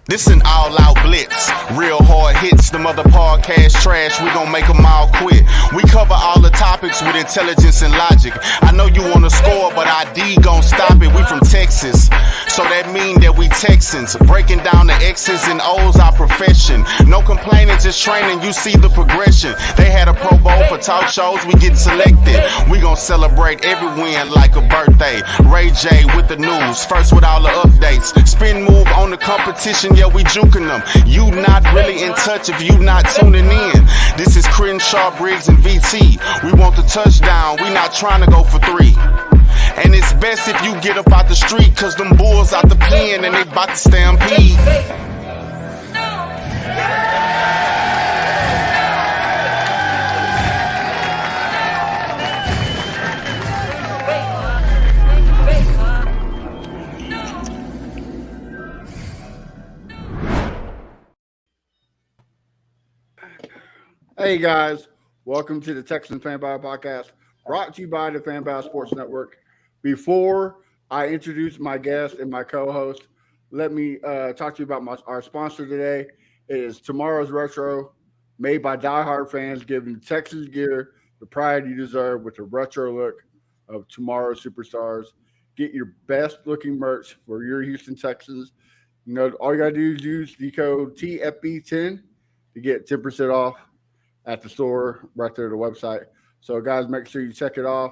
This an all-out blitz, real hard hits, them other podcast trash, we gon' make them all quit. We cover all the topics with intelligence and logic. I know you wanna score, but ID gon' stop it. We from Texas, so that mean that we Texans. Breaking down the X's and O's, our profession. No complaining, just training, you see the progression. They had a Pro Bowl for talk shows, we get selected. We gon' celebrate every win like a birthday. Ray J with the news, first with all the updates. Spin move on the competition, yeah, we juking them. You not really in touch if you not tuning in. This is Crenshaw, Briggs, and VT. We want the touchdown, we not trying to go for 3. And it's best if you get up out the street, cause them bulls out the pen and they bout to stampede. Hey guys, welcome to the Texans Fan Battle Podcast, brought to you by the Fan Battle Sports Network. Before I introduce my guest and my co-host, let me talk to you about our sponsor today. It is Tomorrow's Retro, made by diehard fans, giving Texans gear the pride you deserve with the retro look of tomorrow's superstars. Get your best looking merch for your Houston Texans. You know, all you gotta do is use the code TFB10 to get 10% off at the store, right there at the website. So, guys, make sure you check it off.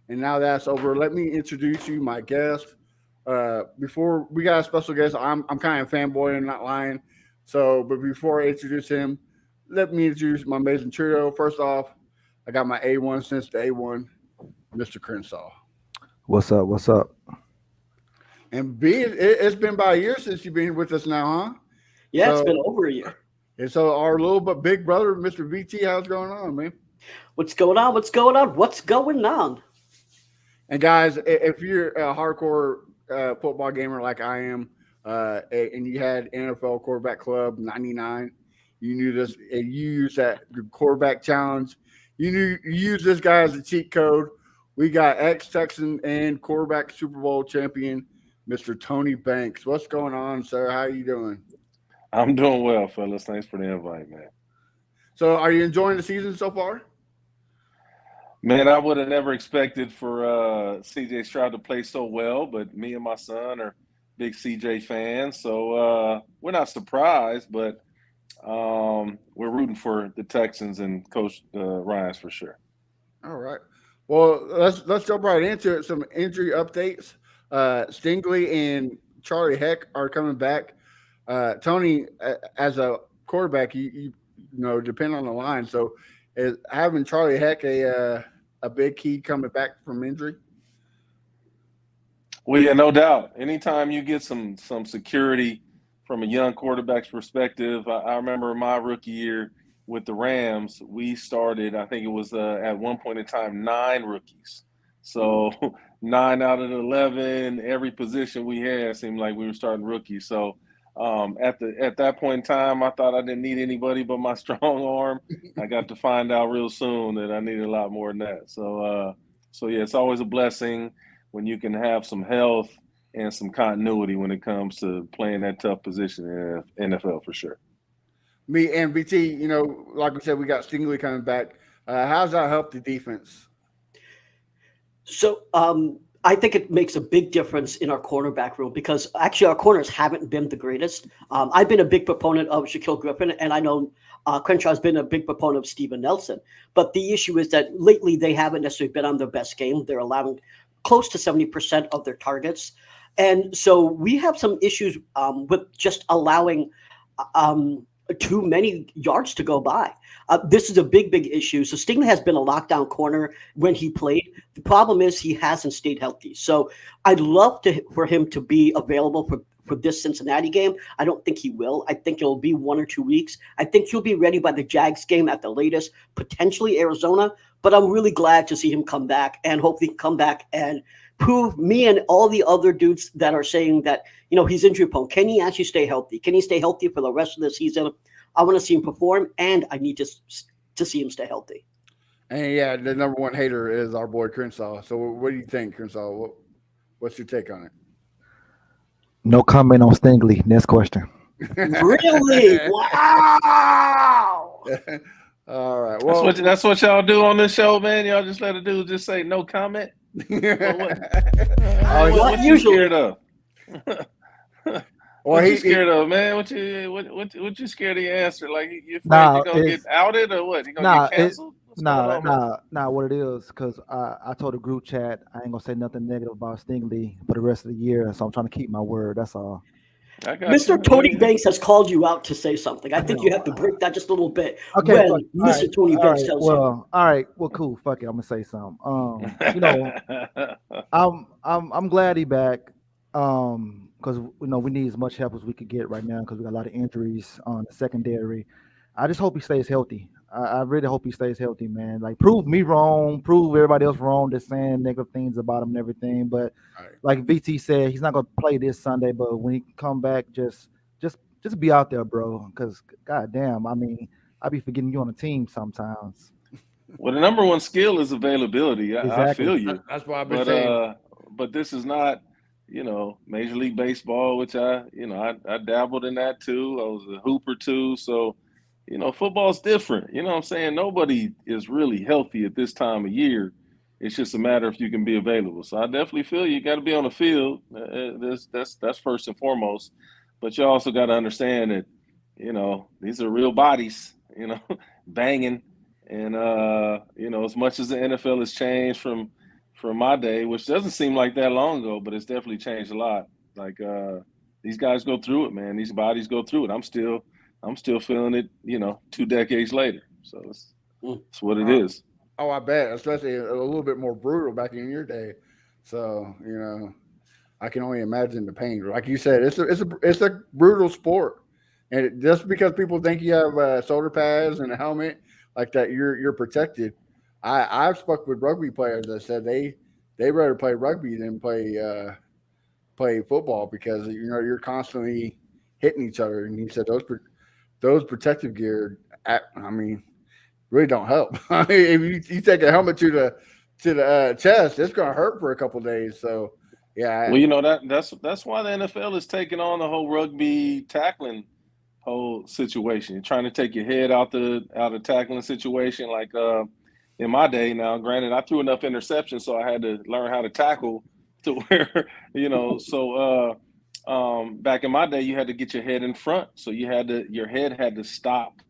And now that's over, let me introduce you my guest. Before we got a special guest, I'm kind of fanboy and not lying. So, but before I introduce him, let me introduce my amazing trio. First off, I got my A1 since the A1, Mr. Crenshaw. What's up? What's up? And B, it's been about a year since you've been with us now, huh? Yeah, so, it's been over a year. And so our little but big brother, Mr. VT, how's it going on, man? What's going on? What's going on? What's going on? And guys, if you're a hardcore football gamer like I am, and you had NFL Quarterback Club 99, you knew this, and you used that quarterback challenge. You used this guy as a cheat code. We got ex-Texan and quarterback Super Bowl champion, Mr. Tony Banks. What's going on, sir? How are you doing? I'm doing well, fellas. Thanks for the invite, man. So are you enjoying the season so far? Man, I would have never expected for CJ Stroud to play so well, but me and my son are big CJ fans, so we're not surprised, but we're rooting for the Texans and Coach Ryans for sure. All right. Well, let's jump right into it. Some injury updates. Stingley and Charlie Heck are coming back. Tony, as a quarterback, you know, depend on the line. So, is having Charlie Heck a big key coming back from injury? Well, yeah, no doubt. Anytime you get some security from a young quarterback's perspective, I remember my rookie year with the Rams, we started, I think it was at one point in time, 9 rookies. So 9 out of the 11, every position we had seemed like we were starting rookies. So at that point in time, I thought I didn't need anybody but my strong arm. I got to find out real soon that I needed a lot more than that. So yeah, it's always a blessing when you can have some health and some continuity when it comes to playing that tough position in the NFL for sure. Me and BT, you know, like we said, we got Stingley coming back. How's that help the defense? So I think it makes a big difference in our cornerback room because actually our corners haven't been the greatest. I've been a big proponent of Shaquille Griffin, and I know Crenshaw's been a big proponent of Steven Nelson. But the issue is that lately they haven't necessarily been on their best game. They're allowing close to 70% of their targets. And so we have some issues with just allowing too many yards to go by. This is a big issue. So Stingley has been a lockdown corner when he played. The problem is he hasn't stayed healthy. So I'd love for him to be available for this Cincinnati game. I don't think he will. I think it'll be 1 or 2 weeks. I think he'll be ready by the Jags game at the latest, potentially Arizona. But I'm really glad to see him come back and hopefully come back and prove me and all the other dudes that are saying that, you know, he's injury prone. Can he actually stay healthy? Can he stay healthy for the rest of the season? I want to see him perform, and I need to see him stay healthy. And yeah, the number one hater is our boy Crenshaw. So what do you think, Crenshaw? What's your take on it? No comment on Stingley. Next question. Really? Wow. All right. Well, That's what y'all do on this show, man. Y'all just let a dude just say no comment. What you scared of? What you scared of, man? What you scared of your answer? Like you afraid you're gonna get outed or what? You gonna get canceled? What's going on, what it is, because I told the group chat I ain't gonna say nothing negative about Stingley for the rest of the year, so I'm trying to keep my word. That's all. Mr. Tony Banks has called you out to say something. I think you have to break that just a little bit. Okay, when Mr. Tony Banks tells you. All right, well, cool. Fuck it, I'm gonna say something. I'm glad he back. Because we need as much help as we could get right now because we got a lot of injuries on the secondary. I just hope he stays healthy. I really hope he stays healthy, man. Like, prove me wrong, prove everybody else wrong. That's saying negative things about him and everything. But like VT said, he's not gonna play this Sunday. But when he come back, just be out there, bro. Because goddamn, I mean, I be forgetting you on the team sometimes. Well, the number one skill is availability. Exactly. I feel you. That's what I've been saying. But this is not, Major League Baseball, which I dabbled in that too. I was a hooper too. So, football's different. You know what I'm saying? Nobody is really healthy at this time of year. It's just a matter if you can be available. So I definitely feel you got to be on the field. That's first and foremost. But you also got to understand that, these are real bodies, banging. And, as much as the NFL has changed from my day, which doesn't seem like that long ago, but it's definitely changed a lot. Like these guys go through it, man. These bodies go through it. I'm still feeling it, 2 decades later. So it's what it is. Oh, I bet, especially a little bit more brutal back in your day. So I can only imagine the pain. Like you said, it's a brutal sport, and just because people think you have shoulder pads and a helmet like that, you're protected. I've spoke with rugby players that said they rather play rugby than play football because you're constantly hitting each other. And he said those protective gear, really don't help. I mean, if you take a helmet to the chest, it's going to hurt for a couple of days. So yeah. Well, that's why the NFL is taking on the whole rugby tackling whole situation. You're trying to take your head out the tackling situation, like. In my day, now, granted, I threw enough interceptions, so I had to learn how to tackle to where, So back in my day, you had to get your head in front, so your head had to stop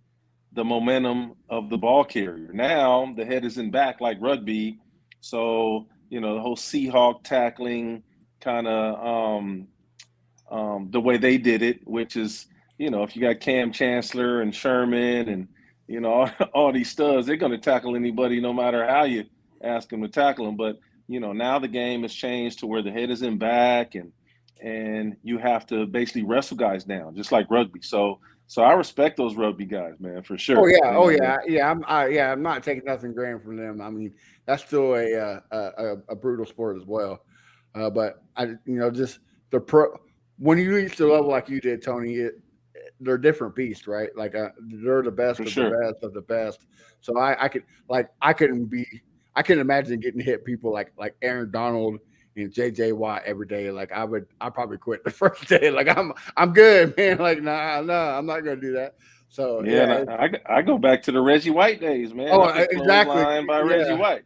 the momentum of the ball carrier. Now the head is in back like rugby, so the whole Seahawk tackling kind of the way they did it, which is if you got Cam Chancellor and Sherman and all these studs, they're going to tackle anybody no matter how you ask them to tackle them. But, now the game has changed to where the head is in back and you have to basically wrestle guys down, just like rugby. So I respect those rugby guys, man, for sure. I'm not taking nothing granted from them. I mean, that's still a brutal sport as well. But just when you reach the level like you did, Tony, they're different beasts, right? Like they're the best of the best of the best. So I couldn't imagine getting hit people like Aaron Donald and JJ Watt every day. Like I'd probably quit the first day. Like I'm good, man. Like nah, I'm not gonna do that. So I go back to the Reggie White days, man. Oh, exactly. By Reggie White,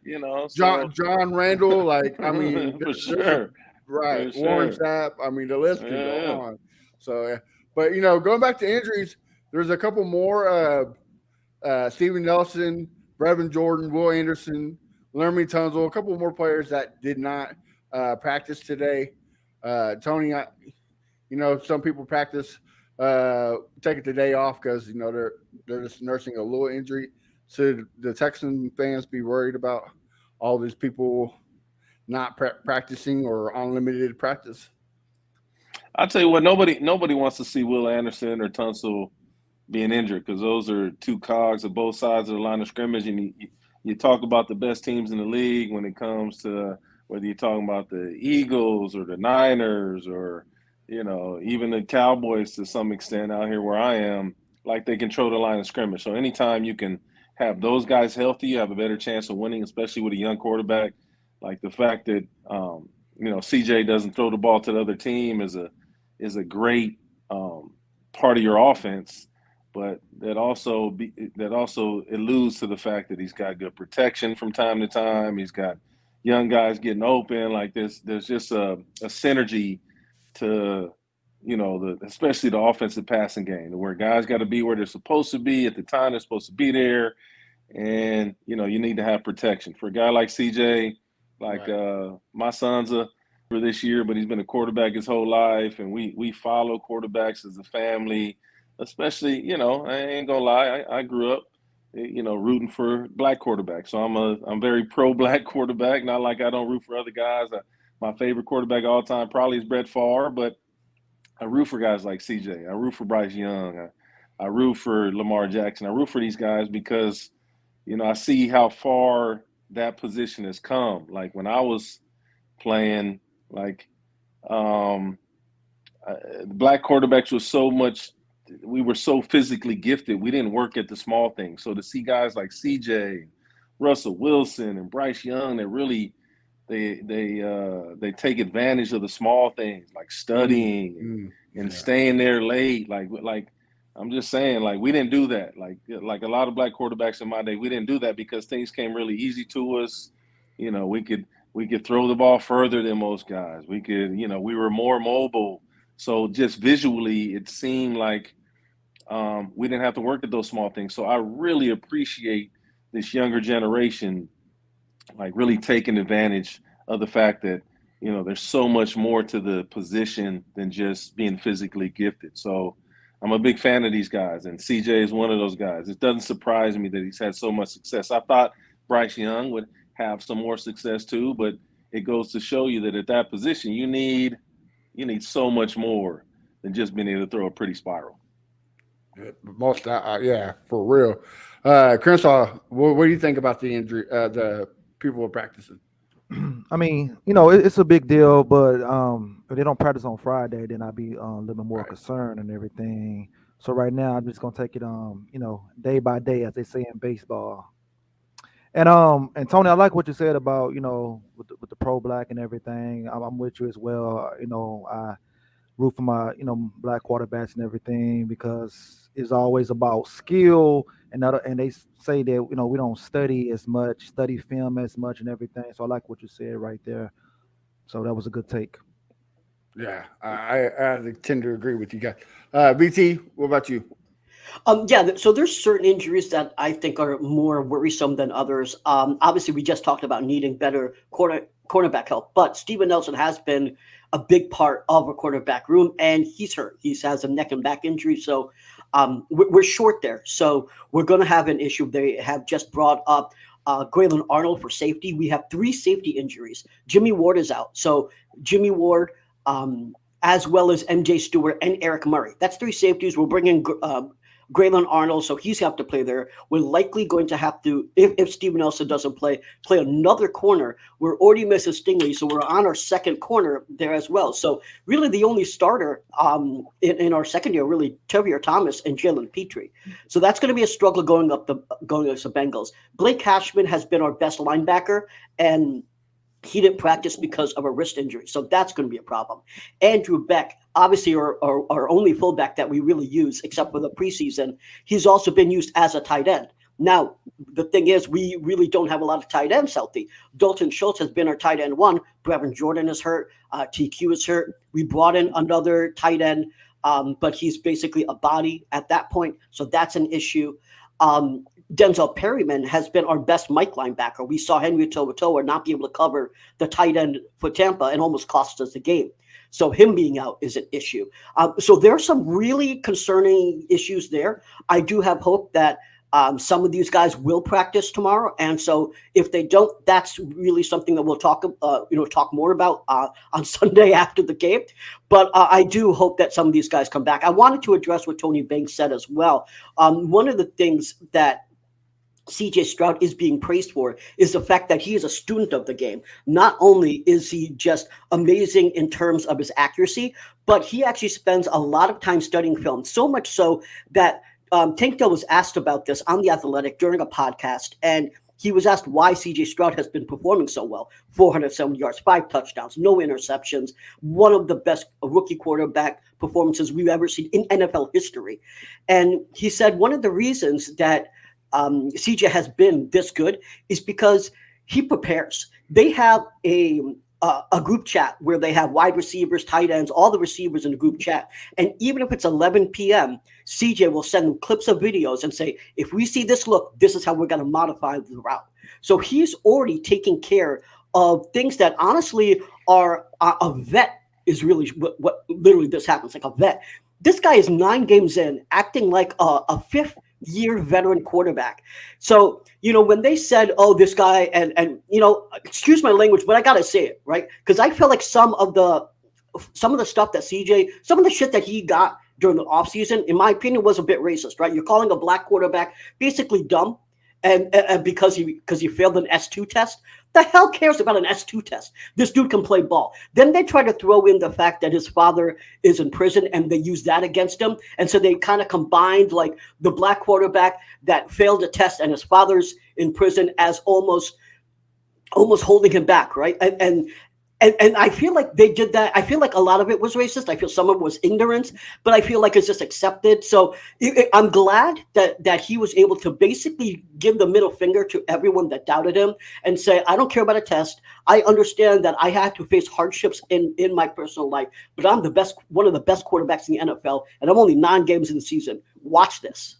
John Randall, like I mean, for sure, right? For Warren sure. Sapp. I mean, the list can go on. So. But, going back to injuries, there's a couple more Steven Nelson, Brevin Jordan, Will Anderson, Laramie Tunzel, a couple more players that did not practice today. Tony, some people practice taking the day off because, they're just nursing a little injury. Should the Texan fans be worried about all these people not practicing or on limited practice? I'll tell you what, nobody wants to see Will Anderson or Tunsil being injured because those are two cogs of both sides of the line of scrimmage. And you talk about the best teams in the league when it comes to whether you're talking about the Eagles or the Niners or, even the Cowboys to some extent out here where I am, like they control the line of scrimmage. So anytime you can have those guys healthy, you have a better chance of winning, especially with a young quarterback. Like the fact that, CJ doesn't throw the ball to the other team is a great part of your offense, but that also alludes to the fact that he's got good protection from time to time. He's got young guys getting open. Like there's just a synergy to, especially the offensive passing game, where guys got to be where they're supposed to be at the time they're supposed to be there. And, you need to have protection. For a guy like CJ, my son's for this year, but he's been a quarterback his whole life. And we follow quarterbacks as a family, especially, I ain't gonna lie. I grew up, rooting for black quarterbacks. So I'm very pro-black quarterback. Not like I don't root for other guys. My favorite quarterback of all time probably is Brett Favre, but I root for guys like CJ. I root for Bryce Young. I root for Lamar Jackson. I root for these guys because, I see how far that position has come. Like when I was playing, black quarterbacks we were so physically gifted. We didn't work at the small things. So to see guys like CJ, Russell Wilson, and Bryce Young that really they take advantage of the small things, like studying and staying there late. Like I'm just saying, like we didn't do that. Like a lot of black quarterbacks in my day, we didn't do that because things came really easy to us. We could throw the ball further than most guys. We could, we were more mobile. So just visually, it seemed like we didn't have to work at those small things. So I really appreciate this younger generation, like really taking advantage of the fact that, there's so much more to the position than just being physically gifted. So I'm a big fan of these guys, and CJ is one of those guys. It doesn't surprise me that he's had so much success. I thought Bryce Young would have some more success too, but it goes to show you that at that position, you need so much more than just being able to throw a pretty spiral. Yeah, for real. Crenshaw, what do you think about the injury? The people who are practicing. I mean, it's a big deal, but if they don't practice on Friday, then I'd be a little bit more concerned and everything. So right now, I'm just gonna take it, day by day, as they say in baseball. And Tony, I like what you said about with the pro black and everything. I'm with you as well. I root for my black quarterbacks and everything because it's always about skill and they say that we don't study film as much and everything. So I like what you said right there. So that was a good take. Yeah, I tend to agree with you guys. BT, what about you? So there's certain injuries that I think are more worrisome than others. Obviously, we just talked about needing better cornerback help, but Steven Nelson has been a big part of a quarterback room, and he's hurt. He has a neck and back injury, so we're short there. So we're going to have an issue. They have just brought up Grayland Arnold for safety. We have 3 safety injuries. Jimmy Ward is out. So Jimmy Ward, as well as MJ Stewart and Eric Murray. That's 3 safeties. We're bringing Grayland Arnold, so he's have to play there. We're likely going to have to, if Steven Nelson doesn't play another corner. We're already missing Stingley, so we're on our second corner there as well. So really the only starter in our secondary, really Tevir Thomas and Jalen Petrie. So that's going to be a struggle going against the Bengals. Blake Cashman has been our best linebacker, and he didn't practice because of a wrist injury. So that's going to be a problem. Andrew Beck, obviously our only fullback that we really use, except for the preseason, he's also been used as a tight end. Now, the thing is, we really don't have a lot of tight ends healthy. Dalton Schultz has been our tight end 1. Brevin Jordan is hurt. TQ is hurt. We brought in another tight end, but he's basically a body at that point. So that's an issue. Denzel Perryman has been our best Mike linebacker. We saw Henry To'oTo'o not be able to cover the tight end for Tampa and almost cost us the game. So him being out is an issue. So there are some really concerning issues there. I do have hope that some of these guys will practice tomorrow, and so if they don't, that's really something that we'll talk more about on Sunday after the game. But I do hope that some of these guys come back. I wanted to address what Tony Banks said as well. One of the things that CJ Stroud is being praised for is the fact that he is a student of the game. Not only is he just amazing in terms of his accuracy, but he actually spends a lot of time studying film, so much so that Tank Dell was asked about this on The Athletic during a podcast, and he was asked why CJ Stroud has been performing so well. 470 yards, 5 touchdowns, no interceptions, one of the best rookie quarterback performances we've ever seen in NFL history. And he said one of the reasons that CJ has been this good is because he prepares. They have a group chat where they have wide receivers, tight ends, all the receivers in the group chat. And even if it's 11 p.m., CJ will send them clips of videos and say, if we see this look, this is how we're going to modify the route. So he's already taking care of things that honestly are a vet is really what literally this happens, like a vet. This guy is 9 games in, acting like a fifth-year veteran quarterback. So, when they said, oh, this guy, and excuse my language, but I got to say it, right? Because I feel like some of the stuff that CJ, some of the shit that he got during the offseason, in my opinion, was a bit racist, right? You're calling a black quarterback basically dumb and because he failed an S2 test. The hell cares about an S2 test? This dude can play ball. Then they try to throw in the fact that his father is in prison and they use that against him. And so they kind of combined like the black quarterback that failed a test and his father's in prison as almost holding him back, right? And I feel like they did that. I feel like a lot of it was racist. I feel some of it was ignorance, but I feel like it's just accepted. So I'm glad that he was able to basically give the middle finger to everyone that doubted him and say, I don't care about a test. I understand that I had to face hardships in my personal life, but I'm one of the best quarterbacks in the NFL, and I'm only 9 games in the season. Watch this.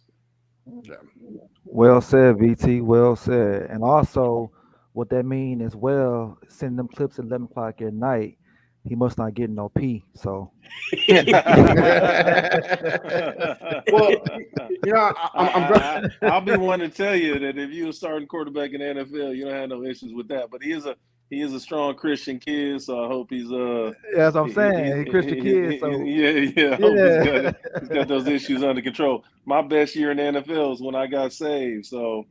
Well said, VT. Well said. And also, what that mean as well, sending them clips at 11 o'clock at night, he must not get no pee. So, Well, I'm glad. I'll be one to tell you that if you're a starting quarterback in the NFL, you don't have no issues with that. But he is a strong Christian kid, so I hope he's that's what I'm saying. He's a Christian kid. So I hope he's got those issues under control. My best year in the NFL is when I got saved. So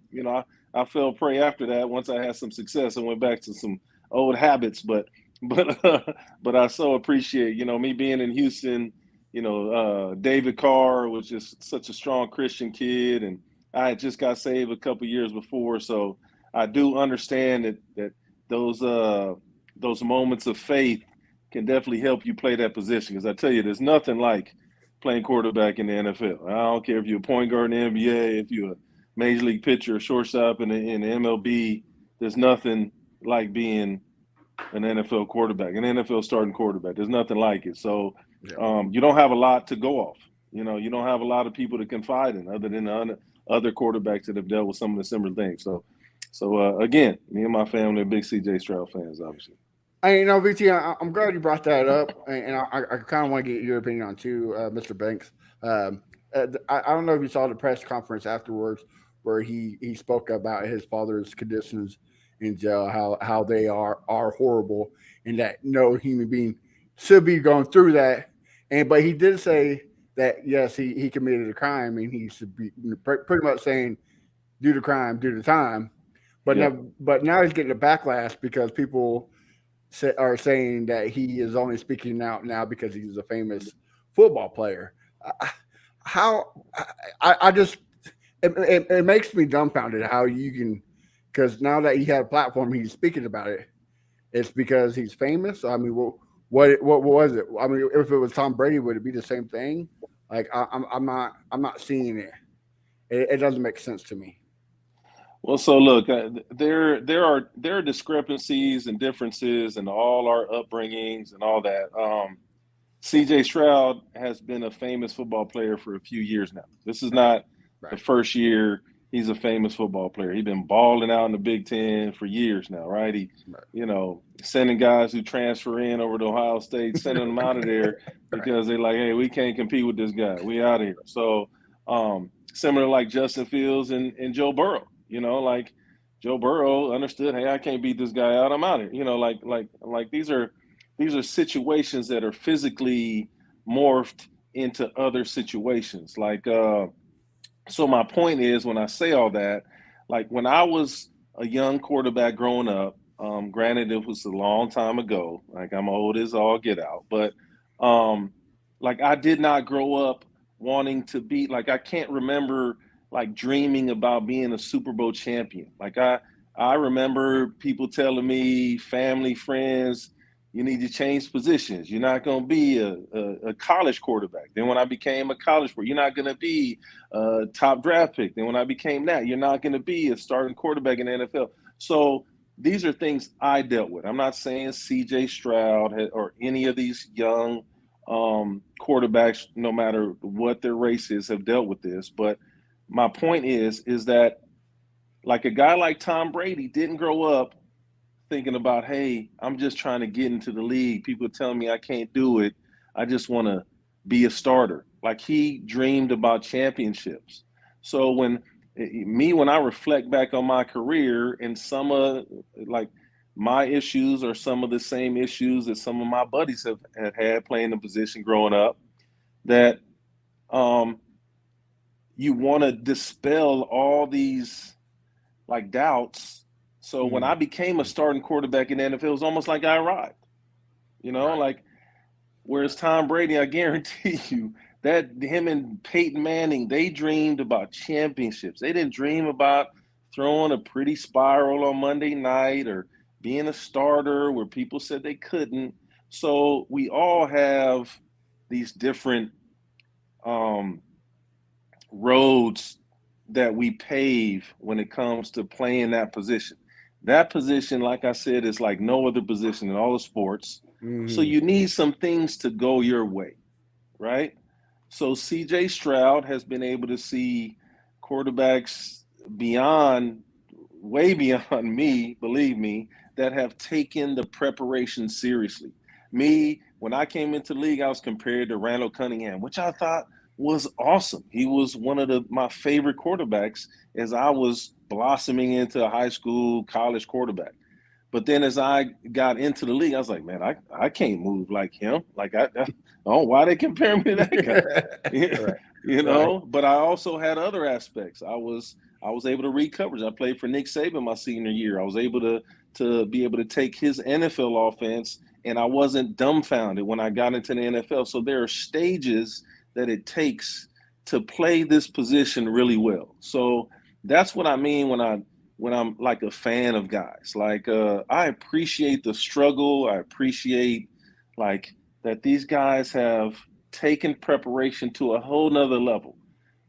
I fell prey after that. Once I had some success, I went back to some old habits. But I so appreciate, me being in Houston. David Carr was just such a strong Christian kid, and I had just got saved a couple years before. So I do understand that those moments of faith can definitely help you play that position. Because I tell you, there's nothing like playing quarterback in the NFL. I don't care if you're a point guard in the NBA, if you're a major league pitcher, shortstop in the MLB, there's nothing like being an NFL quarterback, an NFL starting quarterback. There's nothing like it. So you don't have a lot to go off. You don't have a lot of people to confide in other than the other quarterbacks that have dealt with some of the similar things. So again, me and my family are big CJ Stroud fans, obviously. VT, I'm glad you brought that up, and I kind of want to get your opinion on too, Mr. Banks. I don't know if you saw the press conference afterwards where he spoke about his father's conditions in jail, how they are horrible, and that no human being should be going through that. But he did say that yes, he committed a crime, and he should be pretty much saying do the crime, do the time. But now he's getting a backlash because people are saying that he is only speaking out now because he's a famous football player. It makes me dumbfounded how you can, because now that he had a platform, he's speaking about it. It's because he's famous. I mean, what was it? I mean, if it was Tom Brady, would it be the same thing? Like I'm not seeing it. It doesn't make sense to me. Well, so look, there are discrepancies and differences in all our upbringings and all that. CJ Stroud has been a famous football player for a few years now. This is not the first year he's a famous football player. He's been balling out in the Big Ten for years now, right? He, sending guys who transfer in over to Ohio State, sending them out of there because they're like, hey, we can't compete with this guy. We out of here. So similar like Justin Fields and Joe Burrow. Like Joe Burrow understood, hey, I can't beat this guy out. I'm out here. Like these are situations that are physically morphed into other situations. Like, so my point is, when I say all that, like when I was a young quarterback growing up, granted it was a long time ago, like I'm old as all get out, but like I did not grow up wanting to be, like I can't remember like dreaming about being a Super Bowl champion. Like I I remember people telling me, family, friends, you need to change positions. You're not going to be a college quarterback. Then when I became a college player, you're not going to be a top draft pick. Then when I became that, you're not going to be a starting quarterback in the NFL. So these are things I dealt with. I'm not saying CJ Stroud or any of these young quarterbacks, no matter what their race is, have dealt with this. But my point is that like a guy like Tom Brady didn't grow up thinking about, hey, I'm just trying to get into the league. People telling me I can't do it. I just want to be a starter. Like he dreamed about championships. So when I reflect back on my career and some of like my issues are some of the same issues that some of my buddies have had playing the position growing up, that you want to dispel all these like doubts. So when I became a starting quarterback in the NFL, it was almost like I arrived, like whereas Tom Brady, I guarantee you that him and Peyton Manning, they dreamed about championships. They didn't dream about throwing a pretty spiral on Monday night or being a starter where people said they couldn't. So we all have these different roads that we pave when it comes to playing that position. That position, like I said, is like no other position in all the sports. So you need some things to go your way, right? So CJ Stroud has been able to see quarterbacks way beyond me, believe me, that have taken the preparation seriously. Me, when I came into the league, I was compared to Randall Cunningham, which I thought was awesome. He was one of my favorite quarterbacks as I was blossoming into a high school, college quarterback. But then as I got into the league, I was like, man, I can't move like him. Like, why they compare me to that guy? Right. But I also had other aspects. I was able to read coverage. I played for Nick Saban my senior year. I was able to be able to take his NFL offense, and I wasn't dumbfounded when I got into the NFL. So there are stages that it takes to play this position really well. So that's what I mean when I'm like a fan of guys. Like I appreciate the struggle. I appreciate like that these guys have taken preparation to a whole nother level.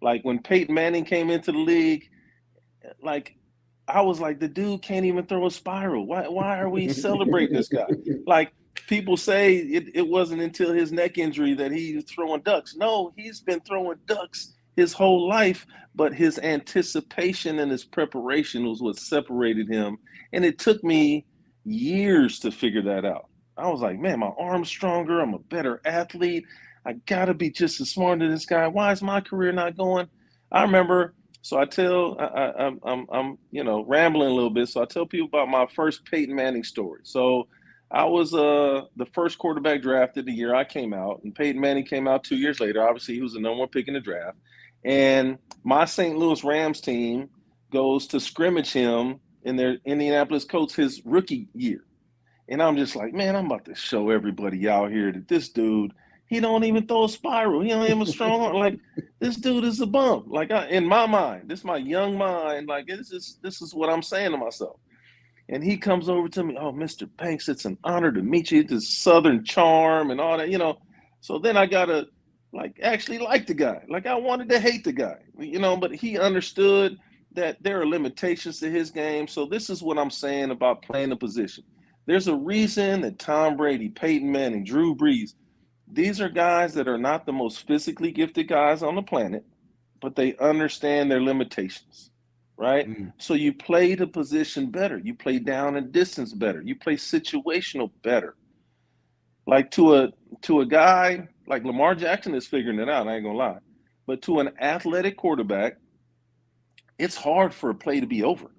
Like when Peyton Manning came into the league, like I was like, the dude can't even throw a spiral. Why are we celebrating this guy? Like people say it wasn't until his neck injury that he was throwing ducks. No, he's been throwing ducks his whole life, but his anticipation and his preparation was what separated him. And it took me years to figure that out. I was like, man, my arm's stronger. I'm a better athlete. I gotta be just as smart as this guy. Why is my career not going? I remember, so I'm rambling a little bit. So I tell people about my first Peyton Manning story. So I was the first quarterback drafted the year I came out, and Peyton Manning came out 2 years later. Obviously, he was the number one pick in the draft. And my St. Louis Rams team goes to scrimmage him in their Indianapolis Colts his rookie year. And I'm just like, man, I'm about to show everybody out here that this dude, he don't even throw a spiral. He don't even a strong arm. Like, this dude is a bum. Like, in my mind, this is my young mind. Like, this is what I'm saying to myself. And he comes over to me, oh, Mr. Banks, it's an honor to meet you. This Southern charm and all that, So then I got to, actually like the guy. Like, I wanted to hate the guy, but he understood that there are limitations to his game. So this is what I'm saying about playing the position. There's a reason that Tom Brady, Peyton Manning, Drew Brees, these are guys that are not the most physically gifted guys on the planet, but they understand their limitations, right? So you play the position better. You play down and distance better. You play situational better. Like to a guy like Lamar Jackson is figuring it out, I ain't gonna lie. But to an athletic quarterback, it's hard for a play to be over.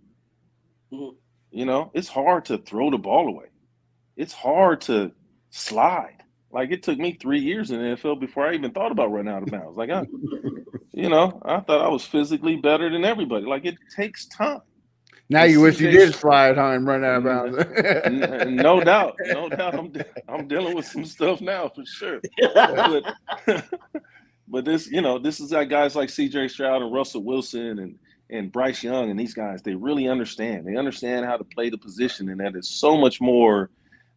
It's hard to throw the ball away. It's hard to slide. Like, it took me 3 years in the NFL before I even thought about running out of bounds. Like, I thought I was physically better than everybody. Like, it takes time. Now you wish you did slide, huh, and run out of bounds. No doubt. I'm dealing with some stuff now for sure. But this, this is like guys like CJ Stroud and Russell Wilson and Bryce Young and these guys, they really understand. They understand how to play the position, and that is so much more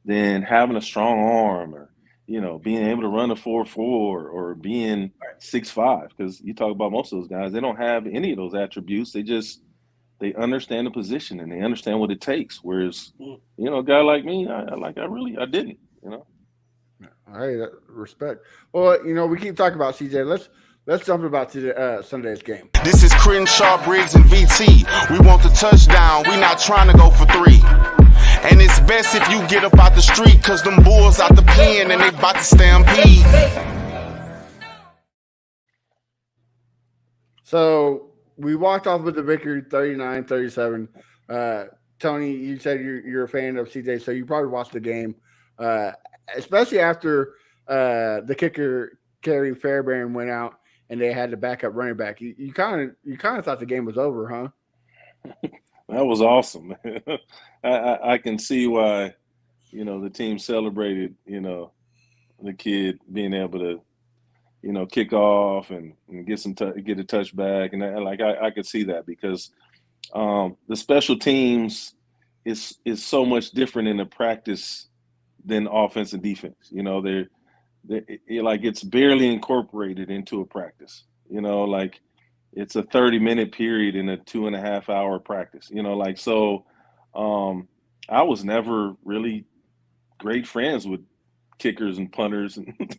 than having a strong arm or, being able to run a 4.4 or being 6'5". Because you talk about most of those guys, they don't have any of those attributes. They understand the position and they understand what it takes. Whereas, a guy like me, I didn't. Hey, respect. Well, we keep talking about CJ. Let's jump about to Sunday's game. This is Crenshaw, Briggs, and VT. We want the touchdown. We not trying to go for 3. And it's best if you get up out the street, cause them bulls out the pen and they about to stampede. So we walked off with the victory 39-37. Tony, you said you're a fan of CJ, so you probably watched the game, especially after the kicker Kerry Fairbairn went out and they had the backup running back. You kind of thought the game was over, huh? That was awesome. I can see why, the team celebrated, the kid being able to, kick off and get a touchback. And I could see that because the special teams is so much different in the practice than offense and defense. They're it's barely incorporated into a practice, it's a 30-minute period in a 2.5-hour practice, so I was never really great friends with kickers and punters and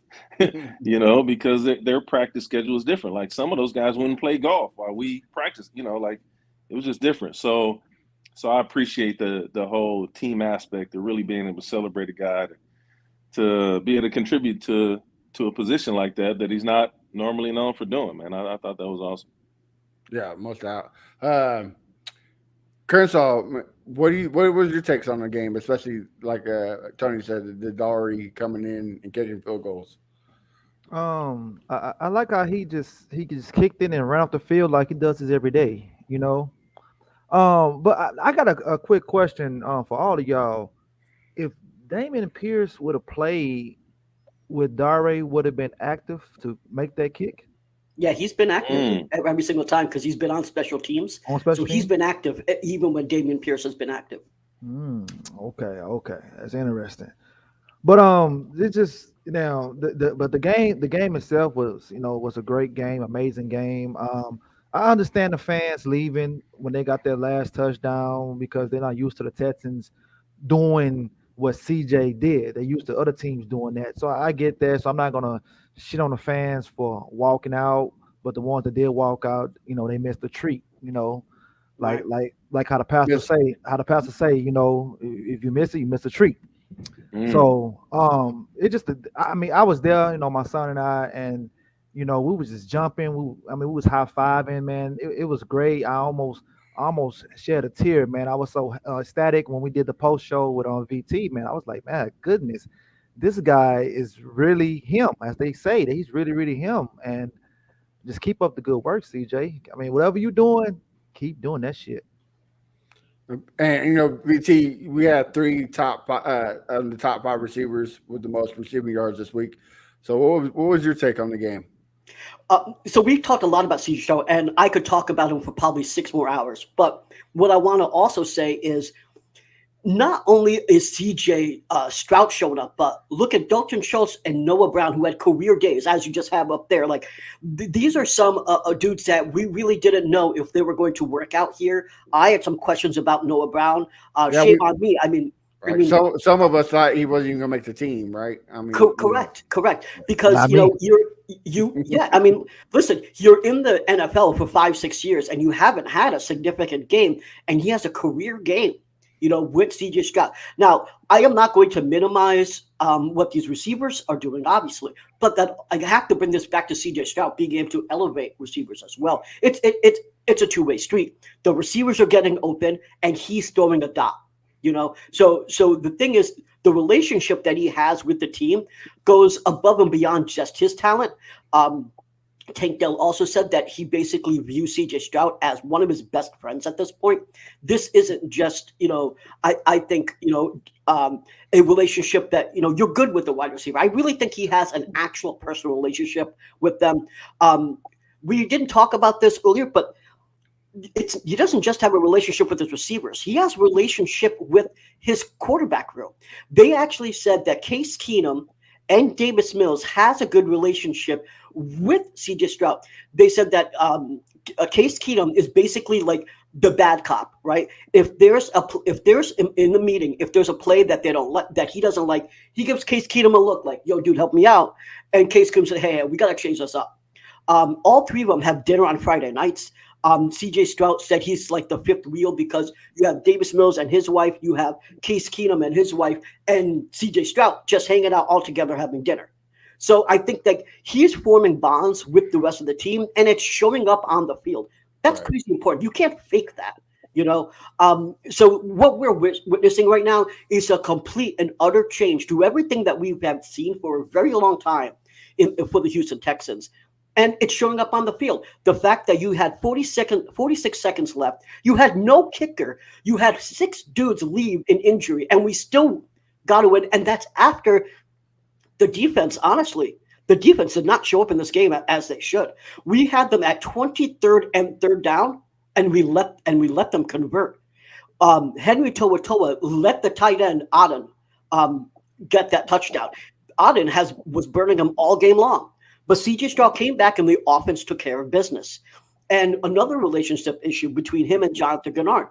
because their practice schedule is different. Like some of those guys wouldn't play golf while we practice, it was just different. So I appreciate the whole team aspect of really being able to celebrate a guy to be able to contribute to a position like that he's not normally known for doing, man. I thought that was awesome. Yeah, most out. Crenshaw, what was your takes on the game, especially like Tony said, the Dari coming in and getting field goals? I like how he just kicked in and ran off the field like he does this every day, But I got a quick question for all of y'all. If Damian Pierce would have played, would Dare would have been active to make that kick? Yeah, he's been active every single time because he's been on special teams. He's been active even when Damian Pierce has been active. Okay, that's interesting. But it's just the game itself was a great game, amazing game. I understand the fans leaving when they got their last touchdown because they're not used to the Texans doing what CJ did. They're used to other teams doing that. So I get that. So I'm not gonna shit on the fans for walking out, but the ones that did walk out, they missed the treat. Like how the pastor say. How the pastor say, if you miss it, you miss a treat. So it just, I was there, my son and I, and we was just jumping. We was high fiving, man. It was great. I almost shed a tear, man. I was so ecstatic when we did the post show with on VT, man. I was like, man, goodness, this guy is really him, as they say. That he's really, really him. And just keep up the good work, CJ. Whatever you're doing, keep doing that shit. And VT, we had 3 top 5 of the top 5 receivers with the most receiving yards this week. So what was your take on the game? So we've talked a lot about CJ Stroud, and I could talk about him for probably 6 more hours. But what I want to also say is not only is CJ Stroud showing up, but look at Dalton Schultz and Noah Brown, who had career days, as you just have up there. Like these are some dudes that we really didn't know if they were going to work out here. I had some questions about Noah Brown. Shame on me. Right. So some of us thought he wasn't even going to make the team, right? Correct. Because listen, you're in the NFL for 5-6 years and you haven't had a significant game, and he has a career game, with CJ Stroud. Now, I am not going to minimize what these receivers are doing, obviously, but that I have to bring this back to CJ Stroud being able to elevate receivers as well. It's a two-way street. The receivers are getting open and he's throwing a dot. So the thing is, the relationship that he has with the team goes above and beyond just his talent. Tank Dell also said that he basically views CJ Stroud as one of his best friends at this point. This isn't just, I think, a relationship that, you're good with the wide receiver. I really think he has an actual personal relationship with them. We didn't talk about this earlier, but he doesn't just have a relationship with his receivers. He has a relationship with his quarterback room. They actually said that Case Keenum and Davis Mills has a good relationship with CJ Stroud. They said that Case Keenum is basically like the bad cop, right? If there's in the meeting, if there's a play that they don't that he doesn't like, he gives Case Keenum a look like, "Yo, dude, help me out." And Case Keenum said, "Hey, we gotta change this up." All three of them have dinner on Friday nights. CJ Stroud said he's like the fifth wheel because you have Davis Mills and his wife, you have Case Keenum and his wife, and CJ Stroud just hanging out all together having dinner. So I think that he's forming bonds with the rest of the team, and it's showing up on the field. That's crazy important. You can't fake that, you know. So what we're witnessing right now is a complete and utter change to everything that we have seen for a very long time for the Houston Texans. And it's showing up on the field. The fact that you had 46 seconds left, you had no kicker, you had 6 dudes leave in injury, and we still got to win. And that's after the defense, honestly, the defense did not show up in this game as they should. We had them at 23rd and 3rd down, and we let them convert. Henry To'oTo'o let the tight end Auden get that touchdown. Auden was burning him all game long. But CJ Stroud came back and the offense took care of business. And another relationship issue between him and Jonathan Gennard.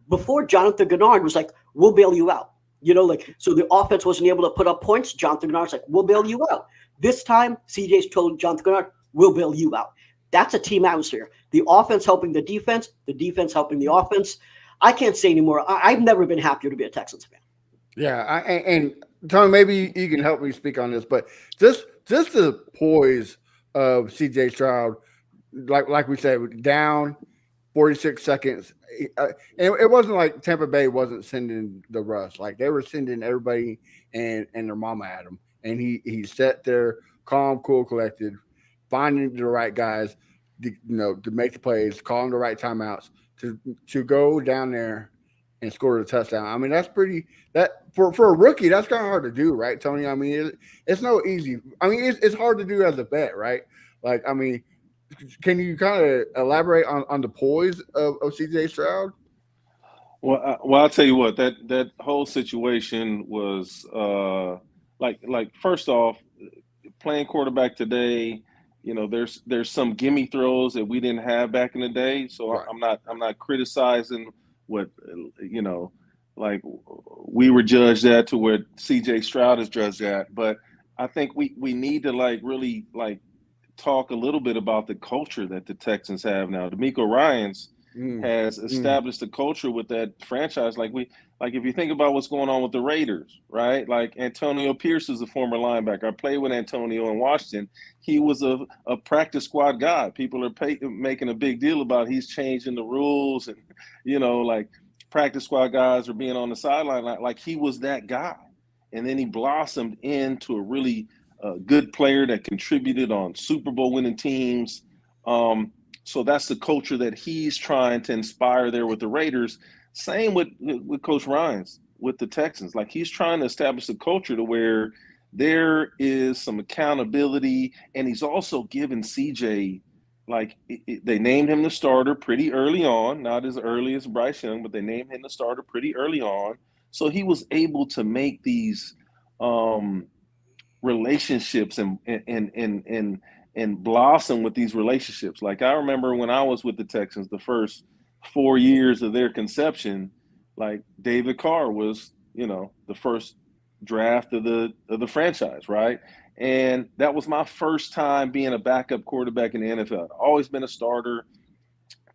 Before, Jonathan Gennard was like, "We'll bail you out." You know, like, so the offense wasn't able to put up points. Jonathan Gennard's like, "We'll bail you out." This time, CJ's told Jonathan Gennard, "We'll bail you out." That's a team atmosphere. The offense helping the defense helping the offense. I can't say anymore. I've never been happier to be a Texans fan. Yeah, and Tony, maybe you can help me speak on this, but just the poise of CJ Stroud, like we said, down 46 seconds. And it wasn't like Tampa Bay wasn't sending the rush. Like, they were sending everybody and their mama at him. And he sat there calm, cool, collected, finding the right guys, to make the plays, calling the right timeouts to go down there and score a touchdown. I mean, that's for a rookie, that's kind of hard to do, right, Tony? I mean, it's no easy. I mean, it's hard to do as a vet, right? Like, I mean, can you kind of elaborate on the poise of CJ Stroud? Well, I'll tell you what, that whole situation was like first off, playing quarterback today, there's some gimme throws that we didn't have back in the day. So right. I'm not criticizing what like we were judged at to where CJ Stroud is judged at, but I think we need to really talk a little bit about the culture that the Texans have now. DeMeco Ryans has established a culture with that franchise. If you think about what's going on with the Raiders, right? Like, Antonio Pierce is a former linebacker. I played with Antonio in Washington. He was a practice squad guy. People are making a big deal about he's changing the rules, and practice squad guys are being on the sideline. Like he was that guy, and then he blossomed into a really good player that contributed on Super Bowl winning teams. So that's the culture that he's trying to inspire there with the Raiders. Same with Coach Ryans with the Texans. Like, he's trying to establish a culture to where there is some accountability, and he's also given CJ, they named him the starter pretty early on, not as early as Bryce Young, but they named him the starter pretty early on. So he was able to make these relationships and blossom with these relationships. Like, I remember when I was with the Texans, the first 4 years of their conception, like, David Carr was, the first draft of the franchise, right? And that was my first time being a backup quarterback in the NFL. I'd always been a starter,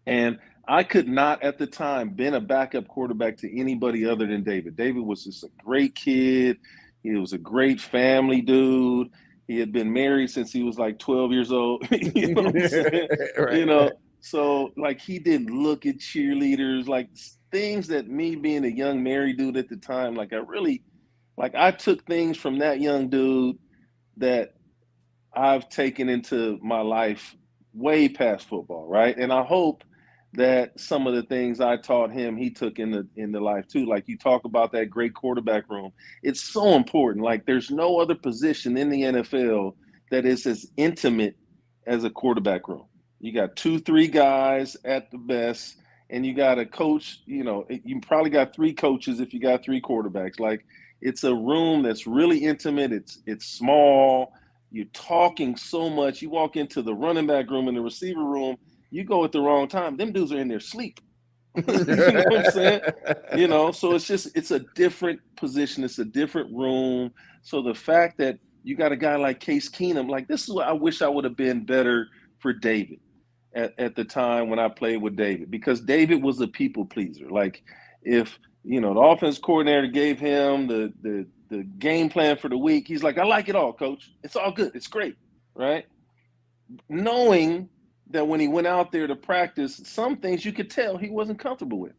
and I could not at the time been a backup quarterback to anybody other than David. David was just a great kid. He was a great family dude. He had been married since he was 12 years old. You know what I'm saying? Right. So he didn't look at cheerleaders, things that me being a young married dude at the time, I took things from that young dude that I've taken into my life way past football, right? And I hope that some of the things I taught him, he took in the life too. Like, you talk about that great quarterback room. It's so important. There's no other position in the NFL that is as intimate as a quarterback room. You got 2-3 guys at the best, and you got a coach. You probably got 3 coaches if you got 3 quarterbacks. Like, it's a room that's really intimate. It's small. You're talking so much. You walk into the running back room and the receiver room, you go at the wrong time. Them dudes are in their sleep. You know what I'm saying? So it's a different position. It's a different room. So the fact that you got a guy like Case Keenum, like, this is what I wish I would have been better for David at the time when I played with David, because David was a people pleaser. Like, if the offense coordinator gave him the game plan for the week, he's like, I like it all, coach. It's all good. It's great, right? Knowing that when he went out there to practice, some things you could tell he wasn't comfortable with.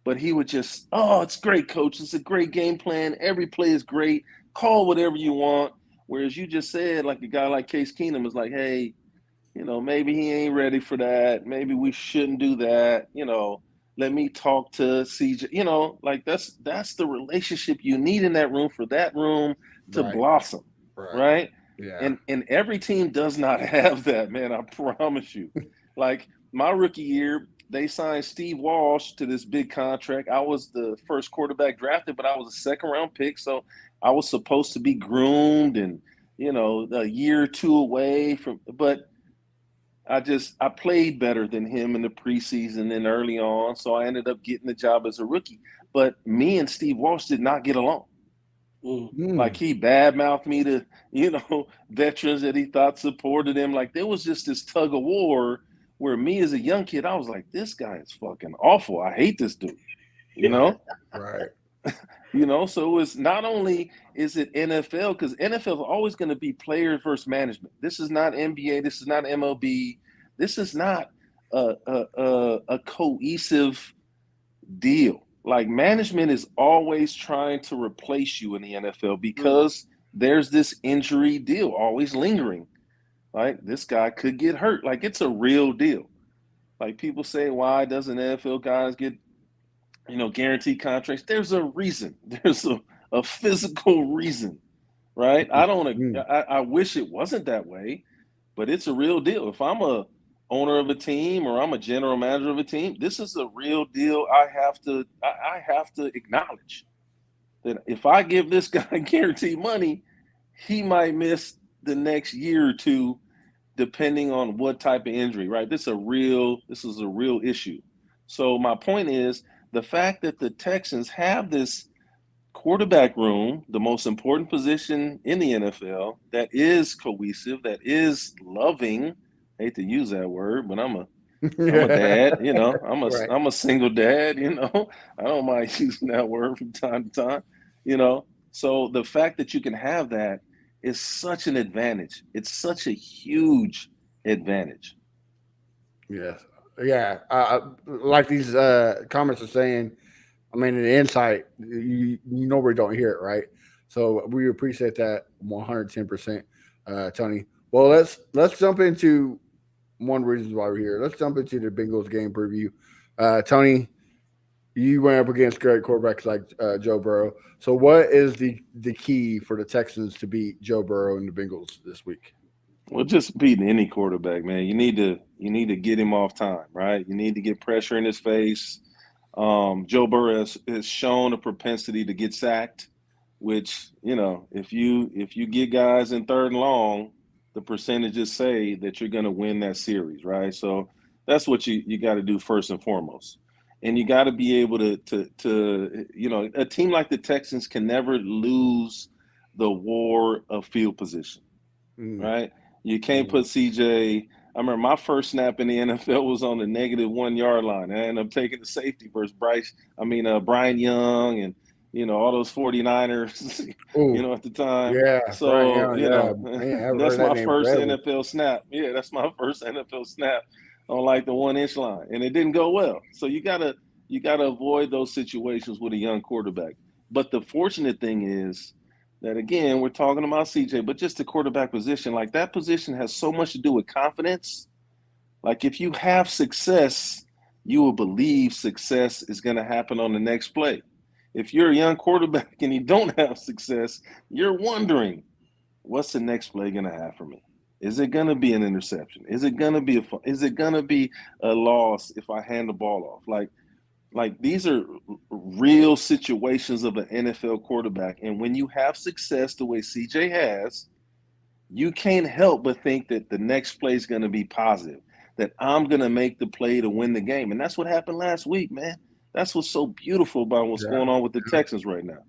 But he would just, oh, it's great, coach. It's a great game plan. Every play is great. Call whatever you want. Whereas you just said, like, a guy like Case Keenum is like, hey, maybe he ain't ready for that. Maybe we shouldn't do that. Let me talk to CJ. Like, that's the relationship you need in that room for that room to blossom, right? Yeah. And every team does not have that, man. I promise you. Like, my rookie year, they signed Steve Walsh to this big contract. I was the first quarterback drafted, but I was a second-round pick, so I was supposed to be groomed and, a year or 2 away from. But I played better than him in the preseason and early on, so I ended up getting the job as a rookie. But me and Steve Walsh did not get along. Like, he badmouthed me to, veterans that he thought supported him. Like, there was just this tug of war where me as a young kid, I was like, this guy is fucking awful. I hate this dude, Right. So it was, not only is it NFL, because NFL is always going to be players versus management. This is not NBA. This is not MLB. This is not a cohesive deal. Like, management is always trying to replace you in the NFL because there's this injury deal always lingering. Like, this guy could get hurt. Like, it's a real deal. Like, people say, why doesn't NFL guys get, guaranteed contracts? There's a reason. There's a physical reason, right? I wish it wasn't that way, but it's a real deal. If I'm a owner of a team or I'm a general manager of a team, this is a real deal. I have to acknowledge that if I give this guy guaranteed money, he might miss the next year or 2, depending on what type of injury, right? This is a real issue. So my point is, the fact that the Texans have this quarterback room, the most important position in the NFL, that is cohesive, that is loving. I hate to use that word, but I'm a dad, I'm a single dad, I don't mind using that word from time to time, so the fact that you can have that is such an advantage. It's such a huge advantage. Yes. Yeah. Like these comments are saying, I mean, the insight, you normally don't hear it, right? So we appreciate that 110%, Tony. Well, let's jump into one reason why we're here. Let's jump into the Bengals game preview. Tony, you went up against great quarterbacks like Joe Burrow. So what is the key for the Texans to beat Joe Burrow and the Bengals this week? Well, just beating any quarterback, man. You need to get him off time, right? You need to get pressure in his face. Joe Burrow has shown a propensity to get sacked, which, if you get guys in 3rd and long, the percentages say that you're going to win that series, right? So that's what you got to do first and foremost. And you got to be able to a team like the Texans can never lose the war of field position, right? You can't put CJ. I remember my first snap in the NFL was on the -1 yard line. I ended up taking the safety versus Brian Young and, all those 49ers, at the time. Yeah. So, Man, that's my first NFL snap. Yeah, that's my first NFL snap on like the 1-inch line. And it didn't go well. So you gotta avoid those situations with a young quarterback. But the fortunate thing is that, again, we're talking about CJ, but just the quarterback position, like, that position has so much to do with confidence. Like, if you have success, you will believe success is going to happen on the next play. If you're a young quarterback and you don't have success, you're wondering, what's the next play going to have for me? Is it going to be an interception? Is it going to be a loss if I hand the ball off? Like these are real situations of an NFL quarterback. And when you have success the way CJ has, you can't help but think that the next play is going to be positive, that I'm going to make the play to win the game. And that's what happened last week, man. That's what's so beautiful about what's going on with the Texans right now.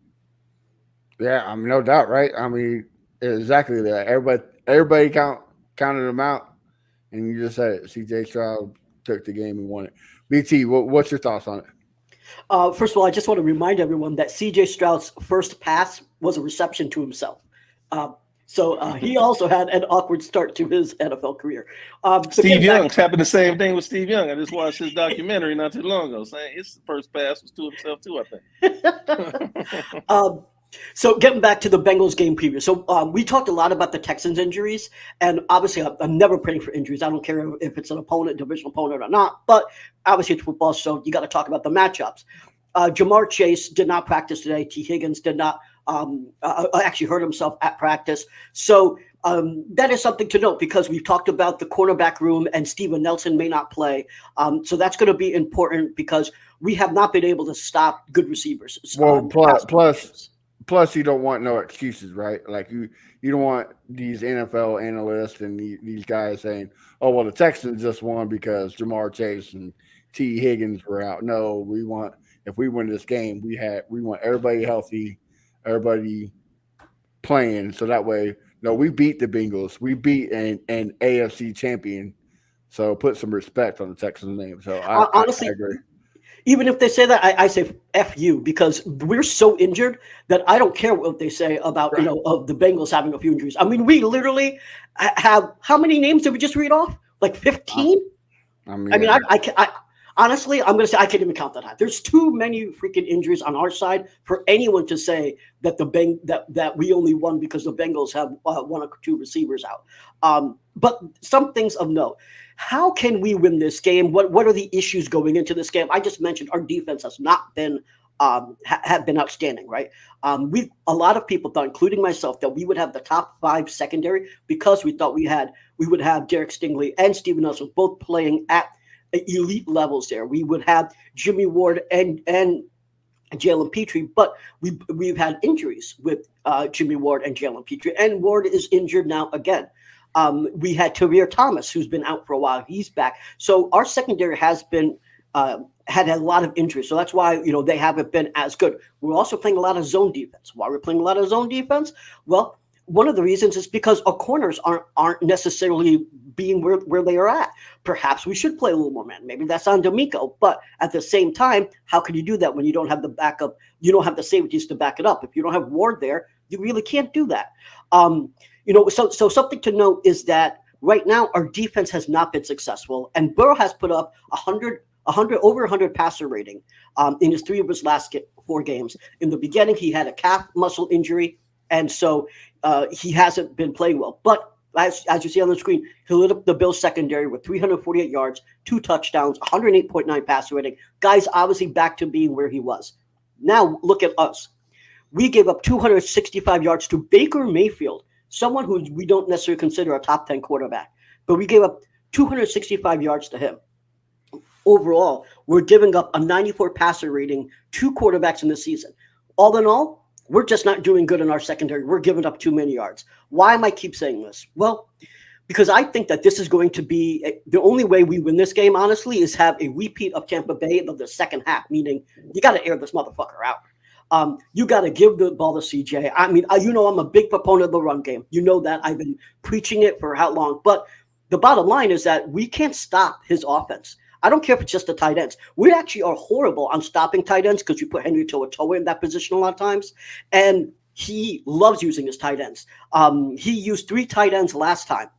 Yeah, I mean, no doubt, right? I mean, exactly that. Everybody counted them out, and you just said it. CJ Stroud took the game and won it. BT, what's your thoughts on it? First of all, I just want to remind everyone that CJ Stroud's first pass was a reception to himself. So he also had an awkward start to his NFL career. Steve Young's happened the same thing with Steve Young. I just watched his documentary not too long ago saying his first pass was to himself too, I think. So getting back to the Bengals game preview. So we talked a lot about the Texans injuries, and obviously I'm never praying for injuries. I don't care if it's an opponent, divisional opponent or not, but obviously it's football, so you got to talk about the matchups. Jamar Chase did not practice today. T. Higgins did not actually hurt himself at practice. So that is something to note because we've talked about the cornerback room and Steven Nelson may not play. So that's going to be important because we have not been able to stop good receivers. Well, plus you don't want no excuses, right? Like you don't want these NFL analysts and these guys saying, oh, well, the Texans just won because Jamar Chase and T. Higgins were out. No, if we win this game, we want everybody healthy, everybody playing. So that way, we beat the Bengals. We beat an AFC champion. So put some respect on the Texans name. So honestly, I agree. Even if they say that, I say F you because we're so injured that I don't care what they say about, of the Bengals having a few injuries. I mean, we literally have – how many names did we just read off? Like 15? I honestly, I'm going to say I can't even count that high. There's too many freaking injuries on our side for anyone to say that that we only won because the Bengals have one or two receivers out. But some things of note. How can we win this game? What are the issues going into this game? I just mentioned our defense has not been have been outstanding, right? A lot of people thought, including myself, that we would have the top 5 secondary because we thought we would have Derek Stingley and Steven Nelson both playing at elite levels there. We would have Jimmy Ward and Jalen Petrie, but we've had injuries with Jimmy Ward and Jalen Petrie, and Ward is injured now again. We had Tavir Thomas, who's been out for a while. He's back. So our secondary has been had a lot of injuries. So that's why, they haven't been as good. We're also playing a lot of zone defense. Why we're playing a lot of zone defense? Well, one of the reasons is because our corners aren't necessarily being where they are at. Perhaps we should play a little more man. Maybe that's on D'Amico. But at the same time, how can you do that when you don't have the backup? You don't have the safeties to back it up. If you don't have Ward there, you really can't do that. So something to note is that right now our defense has not been successful, and Burrow has put up over 100 passer rating in his 3 of his last 4 games. In the beginning, he had a calf muscle injury, and so he hasn't been playing well. But as you see on the screen, he lit up the Bills secondary with 348 yards, 2 touchdowns, 108.9 passer rating. Guy's obviously back to being where he was. Now look at us. We gave up 265 yards to Baker Mayfield, someone who we don't necessarily consider a top 10 quarterback, but we gave up 265 yards to him. Overall, we're giving up a 94 passer rating to quarterbacks in the season. All in all, we're just not doing good in our secondary. We're giving up too many yards. Why am I keep saying this? Well, because I think that this is going to be the only way we win this game, honestly, is have a repeat of Tampa Bay of the second half, meaning you got to air this motherfucker out. You got to give the ball to CJ. I mean, I'm a big proponent of the run game. You know that. I've been preaching it for how long? But the bottom line is that we can't stop his offense. I don't care if it's just the tight ends. We actually are horrible on stopping tight ends because we put Henry To'oTo'o in that position a lot of times. And he loves using his tight ends. He used 3 tight ends last time.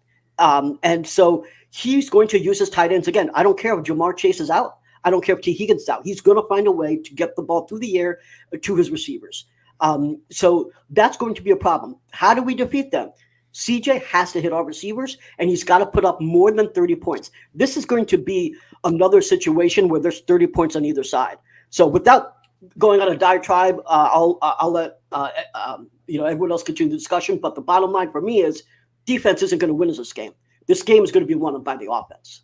And so he's going to use his tight ends again. I don't care if Jamar Chase is out. I don't care if T. Higgins is out. He's going to find a way to get the ball through the air to his receivers. So that's going to be a problem. How do we defeat them? CJ has to hit our receivers, and he's got to put up more than 30 points. This is going to be another situation where there's 30 points on either side. So without going on a diatribe, I'll let everyone else continue the discussion. But the bottom line for me is defense isn't going to win us this game. This game is going to be won by the offense.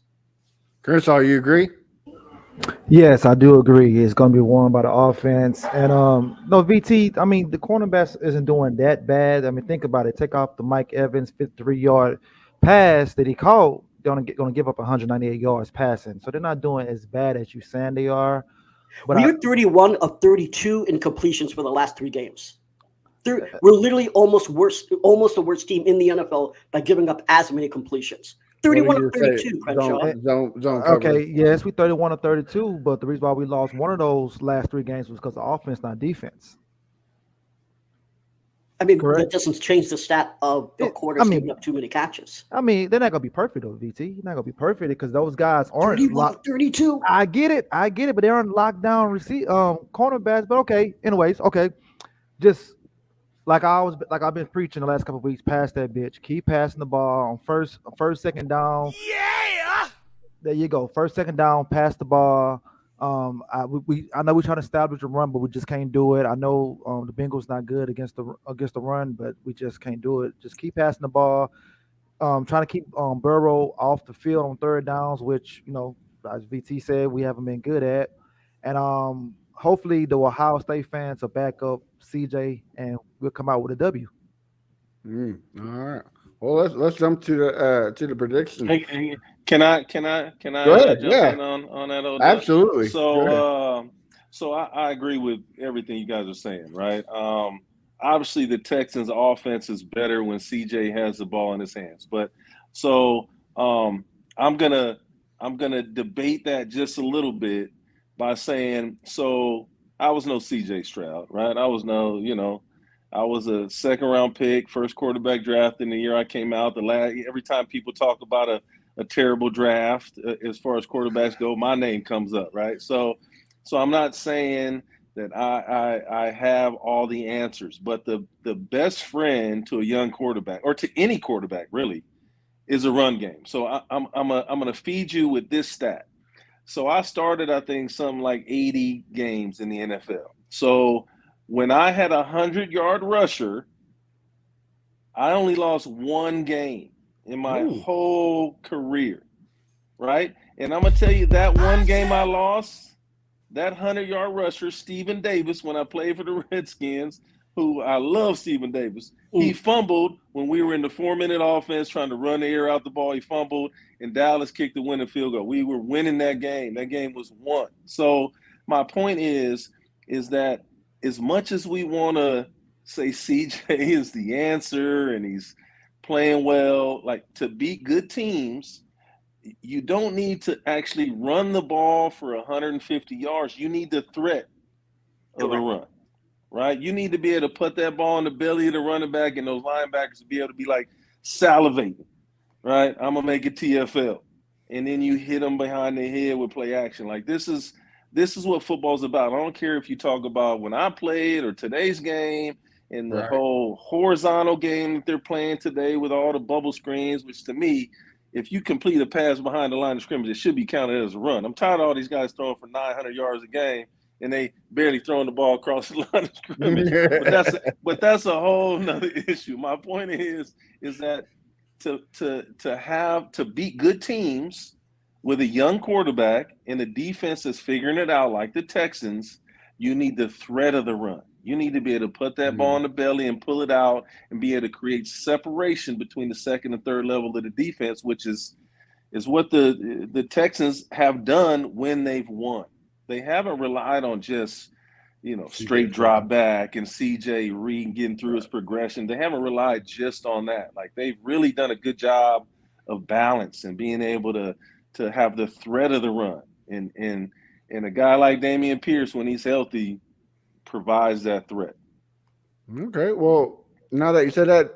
Kershaw, you agree? Yes, I do agree. It's going to be won by the offense. And no, VT, I mean, the cornerbacks isn't doing that bad. I mean, think about it. Take off the Mike Evans 53-yard pass that he caught. They're going to give up 198 yards passing. So they're not doing as bad as you saying they are. But We're 31 of 32 in completions for the last 3 games. We're literally almost the worst team in the NFL by giving up as many completions. 31 of 32, Crenshaw. Zone okay, yes, we 31 of 32, but the reason why we lost one of those last 3 games was because of offense, not defense. I mean, Correct. that doesn't change the stat of the quarters giving up too many catches. I mean, they're not going to be perfect, though, VT. You're not going to be perfect because those guys aren't 31 of 32. I get it, but they aren't locked down cornerbacks. But okay, anyways, okay. Just like I've been preaching the last couple of weeks, pass that bitch. Keep passing the ball on first, second down. Yeah. There you go. First, second down, pass the ball. I know we're trying to establish a run, but we just can't do it. I know the Bengals not good against the run, but we just can't do it. Just keep passing the ball. Trying to keep Burrow off the field on third downs, which as VT said, we haven't been good at. And hopefully the Ohio State fans will back up CJ, and we'll come out with a W. All right. Well, let's jump to the prediction. Hey, can I Go ahead, jump in on that? Old Absolutely. So I agree with everything you guys are saying, right? Obviously the Texans offense is better when CJ has the ball in his hands, but so I'm gonna debate that just a little bit by saying, so I was no CJ Stroud, right? I was I was a second round pick, first quarterback draft in the year I came out. Every time people talk about a terrible draft as far as quarterbacks go, my name comes up, right? So I'm not saying that I have all the answers, but the best friend to a young quarterback, or to any quarterback really, is a run game. So I'm gonna feed you with this stat. So I started, I think, something like 80 games in the NFL. So when I had a 100-yard rusher, I only lost 1 game in my whole career, right? And I'm going to tell you that 1 game I lost, that 100-yard rusher, Stephen Davis, when I played for the Redskins, who I love Stephen Davis, he fumbled when we were in the 4-minute offense trying to run the air out the ball. He fumbled, and Dallas kicked the winning field goal. We were winning that game. That game was won. So my point is that as much as we want to say CJ is the answer and he's playing well, like, to beat good teams, you don't need to actually run the ball for 150 yards. You need the threat of the run, right? You need to be able to put that ball in the belly of the running back and those linebackers to be able to be like salivating, right? I'm going to make it TFL. And then you hit them behind the head with play action. Like, this is what football's about. I don't care if you talk about when I played or today's game and the whole horizontal game that they're playing today with all the bubble screens, which to me, if you complete a pass behind the line of scrimmage, it should be counted as a run. I'm tired of all these guys throwing for 900 yards a game and they barely throwing the ball across the line of scrimmage. but that's a whole nother issue. My point is that to beat good teams with a young quarterback and a defense that's figuring it out like the Texans, you need the threat of the run. You need to be able to put that ball in the belly and pull it out and be able to create separation between the second and third level of the defense, which is what the Texans have done when they've won. They haven't relied on just, straight drop back and CJ Reed getting through his progression. They haven't relied just on that. Like, they've really done a good job of balance and being able to have the threat of the run. And a guy like Dameon Pierce, when he's healthy, provides that threat. Okay. Well, now that you said that,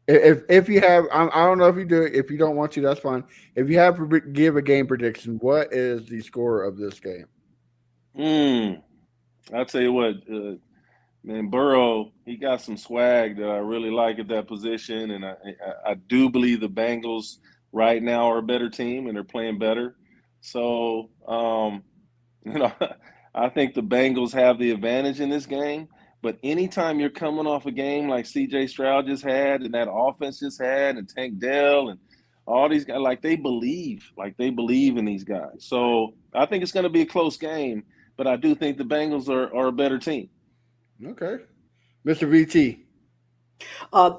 if you have, I don't know if you do it. If you don't want to, that's fine. If you have to give a game prediction, what is the score of this game? I'll tell you what, man, Burrow, he got some swag that I really like at that position, and I do believe the Bengals right now are a better team and they're playing better. So, I think the Bengals have the advantage in this game. But anytime you're coming off a game like CJ Stroud just had, and that offense just had, and Tank Dell, and all these guys, like they believe in these guys. So I think it's going to be a close game, but I do think the Bengals are a better team. Okay. Mr. VT.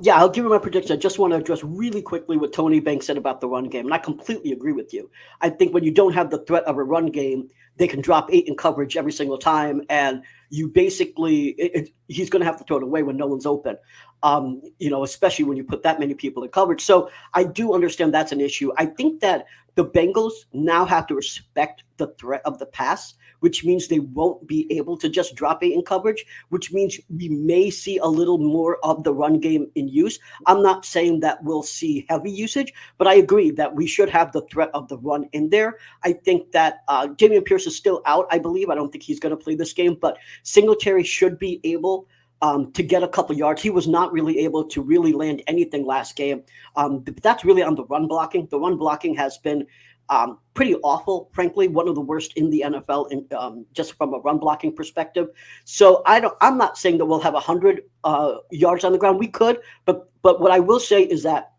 Yeah, I'll give you my prediction. I just want to address really quickly what Tony Banks said about the run game, and I completely agree with you. I think when you don't have the threat of a run game, they can drop 8 in coverage every single time, and you basically he's going to have to throw it away when no one's open. Especially when you put that many people in coverage. So I do understand that's an issue. I think that the Bengals now have to respect the threat of the pass, which means they won't be able to just drop 8 in coverage, which means we may see a little more of the run game in use. I'm not saying that we'll see heavy usage, but I agree that we should have the threat of the run in there. I think that Dameon Pierce is still out, I believe. I don't think he's going to play this game, but Singletary should be able to get a couple yards. He was not really able to really land anything last game. But that's really on the run blocking. The run blocking has been pretty awful, frankly, one of the worst in the NFL, just from a run blocking perspective. So I'm not saying that we'll have 100 yards on the ground. We could, but what I will say is that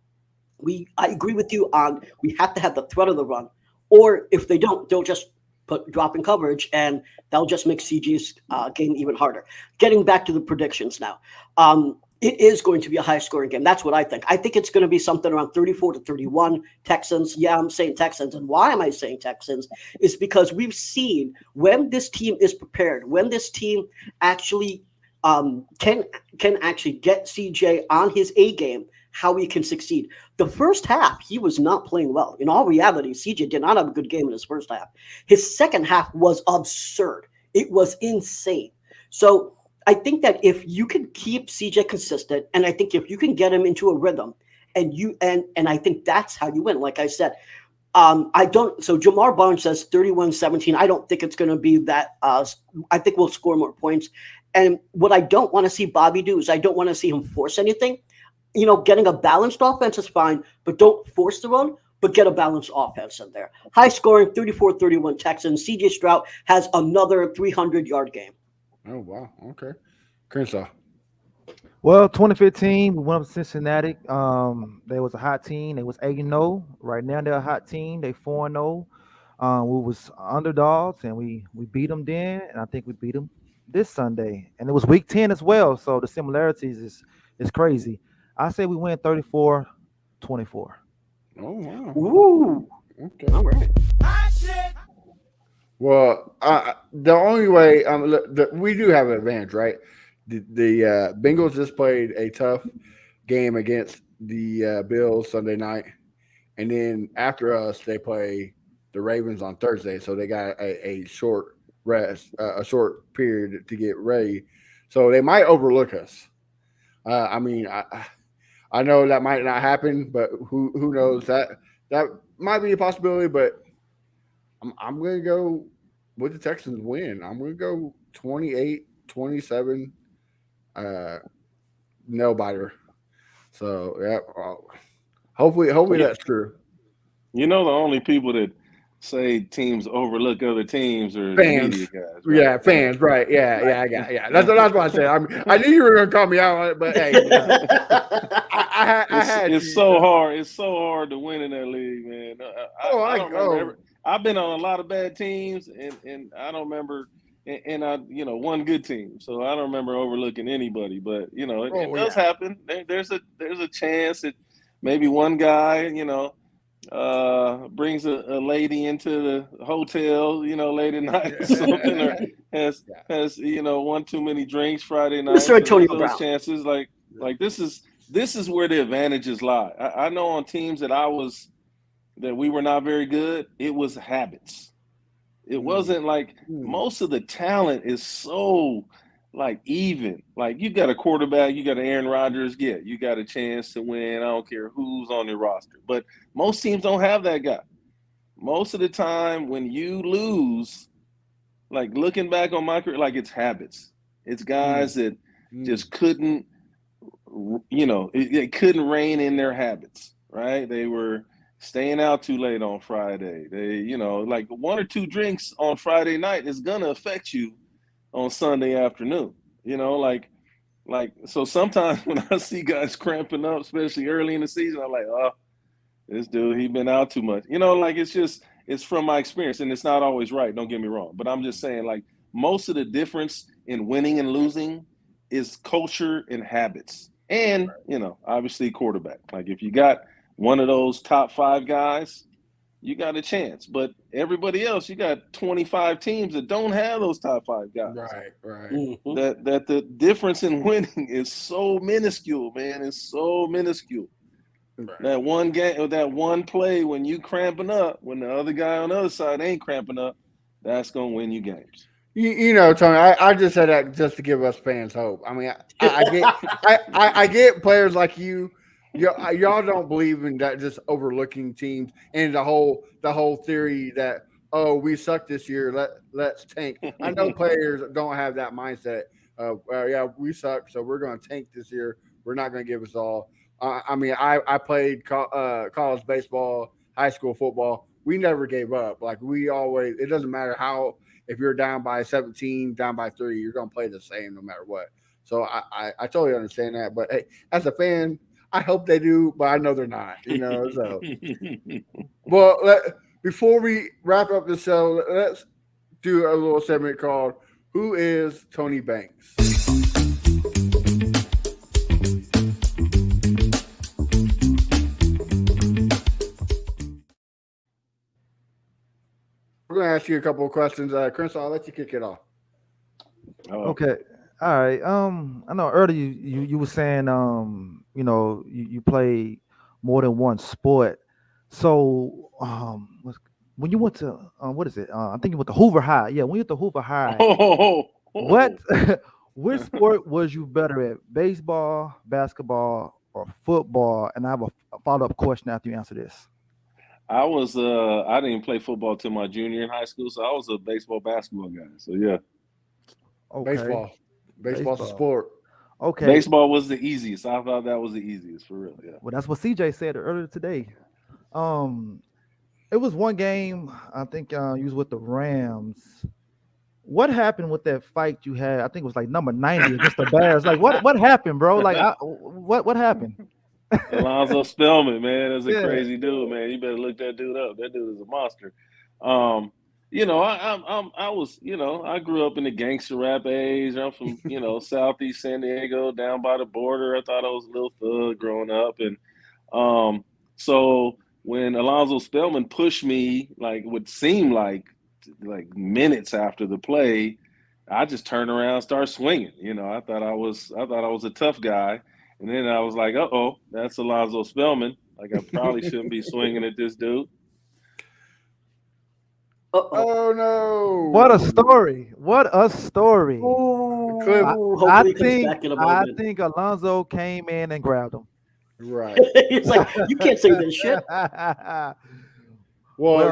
I agree with you on we have to have the threat of the run, or if they don't, they'll just drop in coverage, and that'll just make CG's game even harder. Getting back to the predictions now. It is going to be a high-scoring game. That's what I think. I think it's going to be something around 34-31 Texans. Yeah, I'm saying Texans. And why am I saying Texans? Is because we've seen when this team is prepared, when this team actually can actually get CJ on his A game, how he can succeed. The first half, he was not playing well. In all reality, CJ did not have a good game in his first half. His second half was absurd. It was insane. So I think that if you can keep CJ consistent, and I think if you can get him into a rhythm, and I think that's how you win. Like I said, so Jamar Barnes says 31-17. I don't think it's going to be that. I think we'll score more points. And what I don't want to see Bobby do is I don't want to see him force anything. Getting a balanced offense is fine, but don't force the run, but get a balanced offense in there. High scoring, 34-31 Texans. CJ Stroud has another 300-yard game. Oh, wow. Okay. Crenshaw. Well, 2015, we went up to Cincinnati. They was a hot team. They was 8-0. Right now, they're a hot team. They 4-0. We was underdogs, and we beat them then, and I think we beat them this Sunday. And it was Week 10 as well, so the similarities is crazy. I say we win 34-24. Oh, wow. Ooh. Okay. All right. Well, the only way we do have an advantage, right? The Bengals just played a tough game against the Bills Sunday night, and then after us, they play the Ravens on Thursday, so they got a short rest, a short period to get ready. So they might overlook us. I know that might not happen, but who knows? That might be a possibility, but I'm going to go with the Texans win. I'm going to go 28-27 nail biter. So, yeah, hopefully that's true. The only people that say teams overlook other teams are fans. The media guys. Right? Yeah, fans, right. Yeah. That's what I said. I knew you were going to call me out on it, but hey. It's so hard. It's so hard to win in that league, man. I don't remember. I've been on a lot of bad teams, and I don't remember. And I, one good team, so I don't remember overlooking anybody. But it does happen. There's a chance that maybe one guy, brings a lady into the hotel, late at night or something, or has one too many drinks Friday night. Sir Antonio those Brown. Chances like this is where the advantages lie. I know on teams that we were not very good, it was habits. It wasn't like most of the talent is so even. Like you got a quarterback, you got an Aaron Rodgers, you got a chance to win. I don't care who's on your roster. But most teams don't have that guy. Most of the time when you lose, looking back on my career, it's habits. It's guys that just couldn't, they couldn't rein in their habits, right? They were staying out too late on Friday. They, one or two drinks on Friday night is going to affect you on Sunday afternoon. Like, so sometimes when I see guys cramping up, especially early in the season, I'm like, oh, this dude, he been out too much. Like it's from my experience, and it's not always right. Don't get me wrong. But I'm just saying, like, most of the difference in winning and losing is culture and habits. And, obviously quarterback. Like, if you got one of those top 5 guys, you got a chance. But everybody else, you got 25 teams that don't have those top 5 guys. Right. Mm-hmm. That the difference in winning is so minuscule, man. It's so minuscule. Right. That one game or that one play when you cramping up, when the other guy on the other side ain't cramping up, that's gonna win you games. Tony, I just said that just to give us fans hope. I mean, I get players like you. Y'all don't believe in that, just overlooking teams and the whole theory that, oh, we suck this year, let's tank. I know players don't have that mindset of, yeah, we suck, so we're going to tank this year. We're not going to give us all. I mean, I played college baseball, high school football. We never gave up. Like, we always, it doesn't matter how, if you're down by 17, down by 3, you're going to play the same no matter what. So I totally understand that. But hey, as a fan, I hope they do, but I know they're not, So, well, before we wrap up the show, let's do a little segment called "Who is Tony Banks?" We're going to ask you a couple of questions. Chris, I'll let you kick it off. Okay. All right. I know earlier you were saying you play more than one sport. So when you went to what is it? I think you went to Hoover High. Yeah, when you went to Hoover High, what which sport was you better at? Baseball, basketball, or football? And I have a follow-up question after you answer this. I was I didn't play football till my junior in high school, so I was a basketball guy. So yeah. Okay. Baseball's a sport. Okay. Baseball was the easiest. I thought that was the easiest for real. Yeah. Well, that's what CJ said earlier today. It was one game. I think you was with the Rams. What happened with that fight you had? I think it was like number 90 against the Bears. Like what happened, bro? Like what happened? Alonzo Spellman, man, that's a crazy dude, man. You better look that dude up. That dude is a monster. I was, I grew up in the gangster rap age. I'm from, Southeast San Diego, down by the border. I thought I was a little thug growing up. And so when Alonzo Spellman pushed me, like would seem like minutes after the play, I just turned around and started swinging. I thought I was a tough guy. And then I was like, uh-oh, that's Alonzo Spellman. Like, I probably shouldn't be swinging at this dude. Oh, no. What a story. I think Alonzo came in and grabbed him. Right. It's like, you can't say this shit. Well,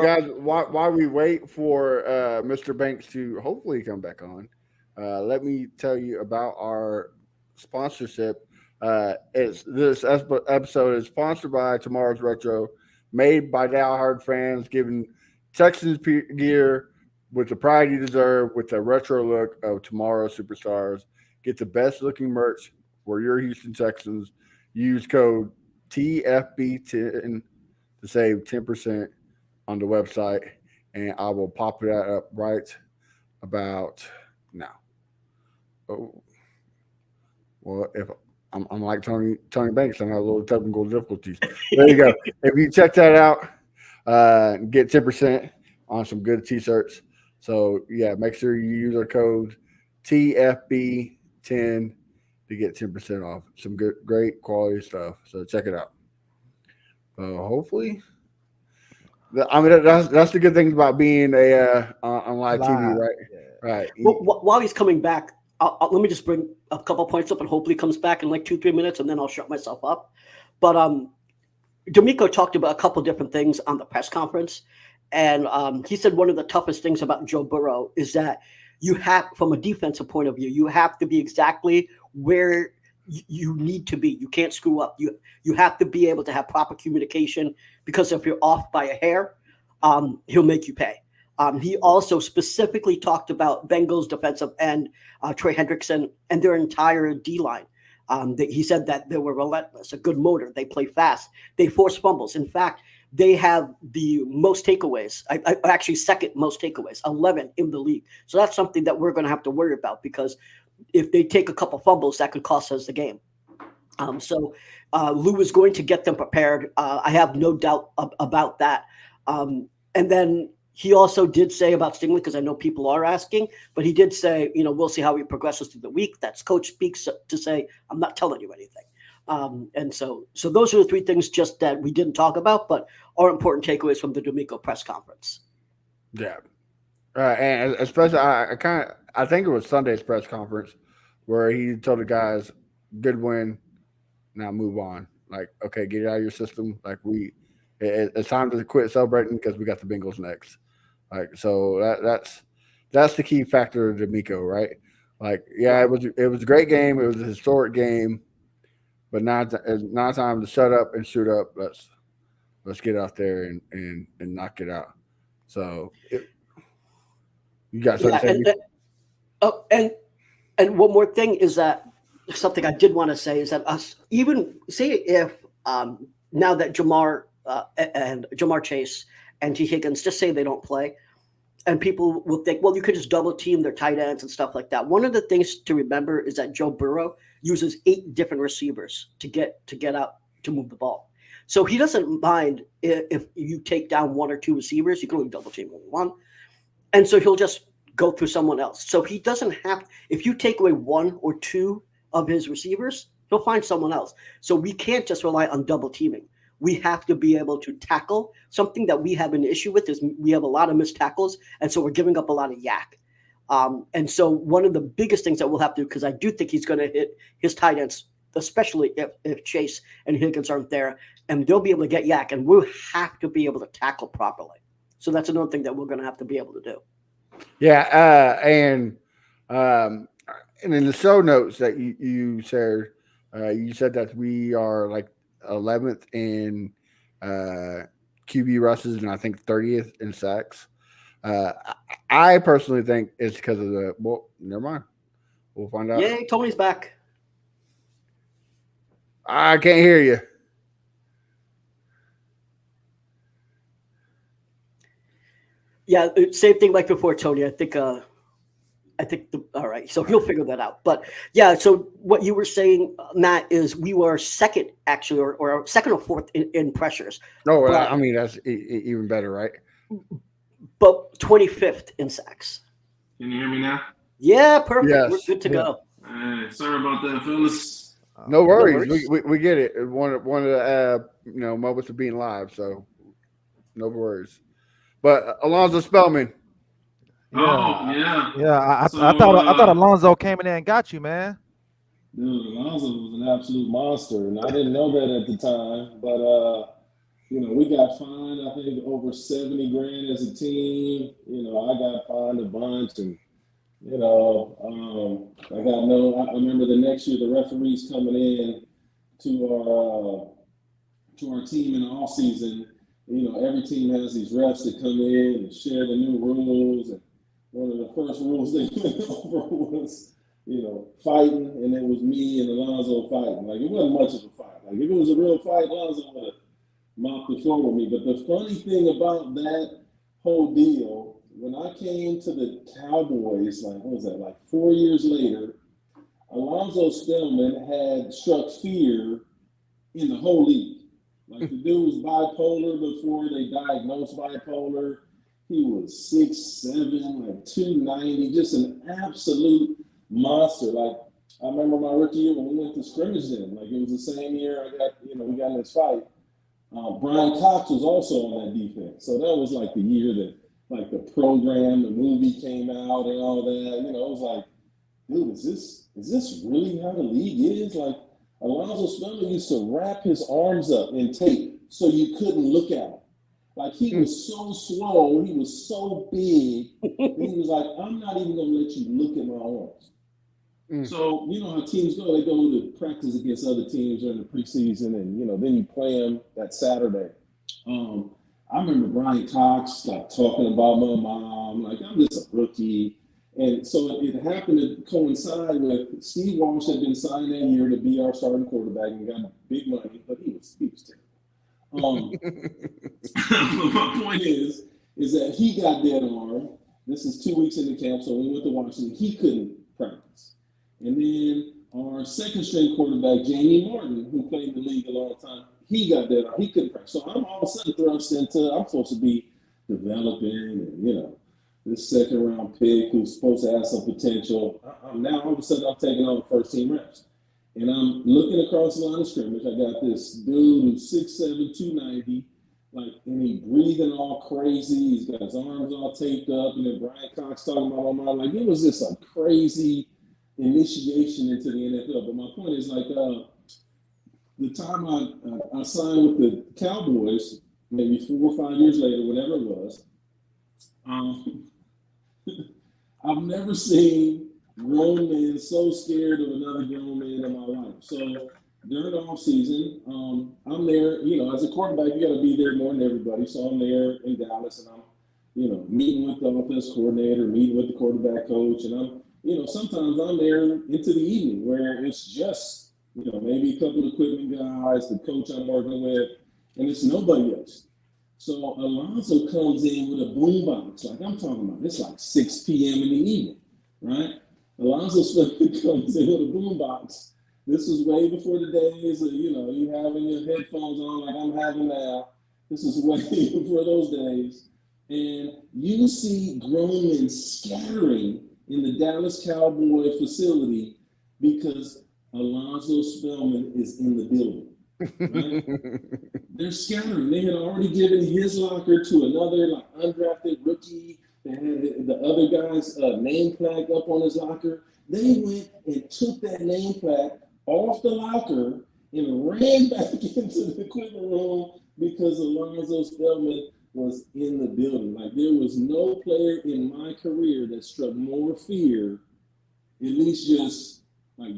guys, while we wait for Mr. Banks to hopefully come back on, let me tell you about our sponsorship. This episode is sponsored by Tomorrow's Retro, made by diehard fans, giving Texans gear with the pride you deserve with the retro look of tomorrow's superstars. Get the best looking merch for your Houston Texans. Use code TFB10 to save 10% on the website, and I will pop that up right about now. Oh, well, if I'm like Tony Banks, I'm having a little technical difficulties. There you go. If you check that out, get 10% on some good T-shirts. So yeah, make sure you use our code TFB10 to get 10% off. Some great quality stuff. So check it out. Hopefully, that's the good thing about being on live TV, right? Yeah. Right. Well, while he's coming back, let me just bring a couple points up, and hopefully comes back in like 2-3 minutes, and then I'll shut myself up. But D'Amico talked about a couple different things on the press conference, and he said one of the toughest things about Joe Burrow is that you have, from a defensive point of view, you have to be exactly where you need to be. You can't screw up. You have to be able to have proper communication, because if you're off by a hair, he'll make you pay. He also specifically talked about Bengals defensive end Trey Hendrickson and their entire D-line. He said that they were relentless, a good motor. They play fast. They force fumbles. In fact, they have the most takeaways, actually second most takeaways, 11 in the league. So that's something that we're going to have to worry about, because if they take a couple fumbles, that could cost us the game. So Lou is going to get them prepared. I have no doubt about that. And then he also did say about Stingley, because I know people are asking, but he did say, we'll see how he progresses through the week. That's coach speaks to say, I'm not telling you anything. And so those are the three things just that we didn't talk about, but are important takeaways from the D'Amico press conference. Yeah. And especially, I think it was Sunday's press conference where he told the guys, good win, now move on. Like, okay, get it out of your system. Like, it's time to quit celebrating because we got the Bengals next. Like, so that's the key factor of D'Amico, right? Like, yeah, it was a great game. It was a historic game, but now it's not time to shut up and shoot up. Let's get out there and knock it out. So you got something to say? And one more thing is that something I did want to say is that even say if now that Jamar Chase and T. Higgins, just say they don't play, and people will think, well, you could just double team their tight ends and stuff like that. One of the things to remember is that Joe Burrow uses 8 different receivers to get out to move the ball. So he doesn't mind if you take down 1 or 2 receivers. You can only double team one. And so he'll just go through someone else. So he doesn't have – if you take away 1 or 2 of his receivers, he'll find someone else. So we can't just rely on double teaming. We have to be able to tackle. Something that we have an issue with is we have a lot of missed tackles, and so we're giving up a lot of yak. And so one of the biggest things that we'll have to do, because I do think he's going to hit his tight ends, especially if Chase and Higgins aren't there, and they'll be able to get yak, and we'll have to be able to tackle properly. So that's another thing that we're going to have to be able to do. Yeah, and in the show notes that you shared, you said that we are like 11th in QB rushes and I think 30th in sacks. I personally think it's because of never mind. We'll find out. Yay, Tony's back. I can't hear you. Yeah, same thing like before, Tony. I think all right, so he'll figure that out. But yeah, so what you were saying, Matt, is we were second actually, or second or fourth in pressures. No, I mean that's even better, right? But 25th in sacks. Can you hear me now? Yeah, perfect. Yes. We're good to go. Sorry about that, fellas. No worries. We get it. One of the moments of being live, so no worries. But Alonzo Spellman. Yeah. I thought Alonzo came in there and got you, man. Dude, Alonzo was an absolute monster, and I didn't know that at the time. But we got fined, I think, over $70,000 as a team. I got fined a bunch, and I remember the next year the referees coming in to our team in the off season. Every team has these refs that come in and share the new rules. And one of the first rules they went over was, fighting, and it was me and Alonzo fighting. Like, it wasn't much of a fight. Like, if it was a real fight, Alonzo would have mopped the floor with me. But the funny thing about that whole deal, when I came to the Cowboys, like 4 years later, Alonzo Spellman had struck fear in the whole league. Like, the dude was bipolar before they diagnosed bipolar. He was 6'7", like 290, just an absolute monster. Like, I remember my rookie year when we went to scrimmage then. Like, it was the same year we got in this fight. Brian Cox was also on that defense. So that was like the year that, like, the program, the movie came out and all that. It was like, dude, is this really how the league is? Like, Alonzo Spellman used to wrap his arms up in tape so you couldn't look at him. Like, he was so slow, he was so big, and he was like, I'm not even going to let you look at my arms. So, you know how teams go. They go to practice against other teams during the preseason, and, then you play them that Saturday. I remember Brian Cox like talking about my mom, like I'm just a rookie. And so it happened to coincide with Steve Walsh had been signed that year to be our starting quarterback and got big money, but he was terrible. But my point is that he got dead arm. This is 2 weeks into camp, so we went to Washington. He couldn't practice. And then our second string quarterback, Jamie Martin, who played in the league a long time, he got dead arm. He couldn't practice. So I'm all of a sudden thrust into, I'm supposed to be developing and, this second round pick who's supposed to have some potential. Now all of a sudden I'm taking on the first team reps. And I'm looking across the line of scrimmage. I got this dude who's 6'7", 290, and he breathing all crazy. He's got his arms all taped up. And then Brian Cox talking about my mom. It was just a crazy initiation into the NFL. But my point is, the time I signed with the Cowboys, maybe 4 or 5 years later, whatever it was, I've never seen grown men so scared of another grown man in my life. So during the off season, I'm there, as a quarterback, you got to be there more than everybody. So I'm there in Dallas and I'm, meeting with the offense coordinator, meeting with the quarterback coach. And I'm, sometimes I'm there into the evening where it's just, maybe a couple of equipment guys, the coach I'm working with, and it's nobody else. So Alonzo comes in with a boombox, like I'm talking about. It's like 6 p.m. in the evening, right? Alonzo comes in with a boombox. This was way before the days of, you having your headphones on like I'm having now. This is way before those days. And you see grown men scattering in the Dallas Cowboy facility because Alonzo Spellman is in the building. Right? They're scattering. They had already given his locker to another undrafted rookie. They had the other guy's name plaque up on his locker. They went and took that name plaque off the locker and ran back into the equipment room because Alonzo Spellman was in the building. There was no player in my career that struck more fear, at least just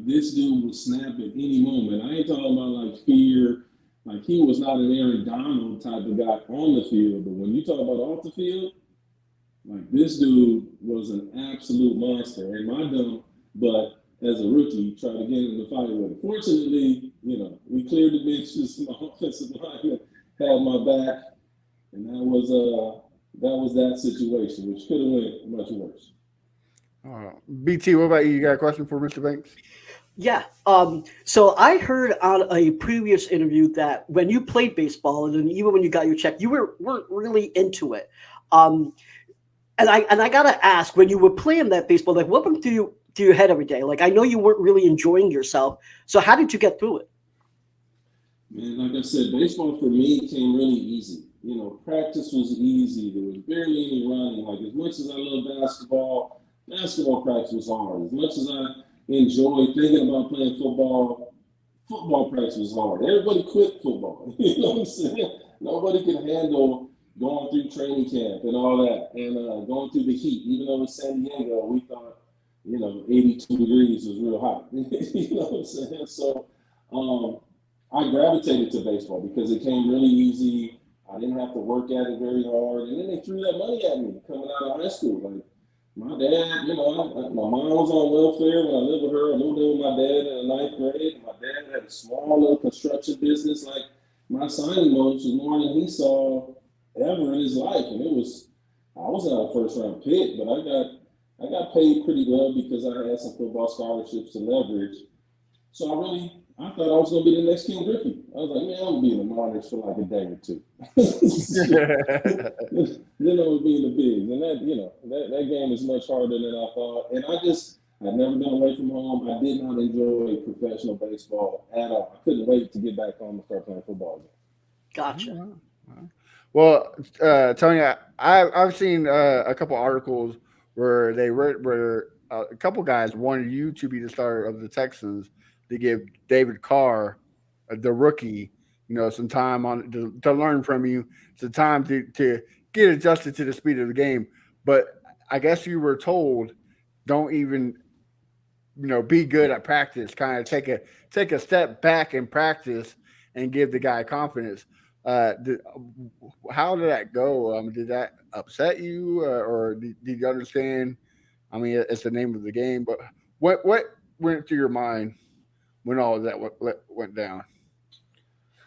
this dude would snap at any moment. I ain't talking about fear. He was not an Aaron Donald type of guy on the field, but when you talk about off the field, this dude was an absolute monster. And my dumb, but as a rookie, tried to get in the fight with him. Fortunately, we cleared the benches. My offensive line had my back, and that was that situation, which could have went much worse. BT, what about you? You got a question for Mr. Banks? Yeah. So I heard on a previous interview that when you played baseball and then even when you got your check, you weren't really into it. And I gotta ask, when you were playing that baseball, what went through your head every day? I know you weren't really enjoying yourself. So how did you get through it? Man, like I said, baseball for me came really easy. Practice was easy. There was barely any running. As much as I love basketball practice was hard. As much as I enjoyed thinking about playing football practice was hard. Everybody quit football. You know what I'm saying? Nobody could handle going through training camp and all that and going through the heat. Even though in San Diego, we thought, 82 degrees was real hot. You know what I'm saying? So I gravitated to baseball because it came really easy. I didn't have to work at it very hard. And then they threw that money at me coming out of high school. My dad, my mom was on welfare when I lived with her. I moved in with my dad in the 9th grade. My dad had a small little construction business. My signing bonus was more than he saw ever in his life. And I wasn't a first round pick, but I got paid pretty well because I had some football scholarships to leverage. So I thought I was going to be the next King Griffey. I was like, man, I'm going to be in the minors for a day or two. Then I would be in the bigs. And that game is much harder than I thought. And I'd never been away from home. I did not enjoy professional baseball at all. I couldn't wait to get back home and start playing football again. Gotcha. Well, Tony, I've seen a couple articles where where a couple guys wanted you to be the starter of the Texans to give David Carr, the rookie, some time to learn from you, some time to get adjusted to the speed of the game. But I guess you were told, don't even, be good at practice. Kind of take a step back in practice and give the guy confidence. How did that go? Did that upset you, or did you understand? I mean, it's the name of the game, but what went through your mind when all of that went down?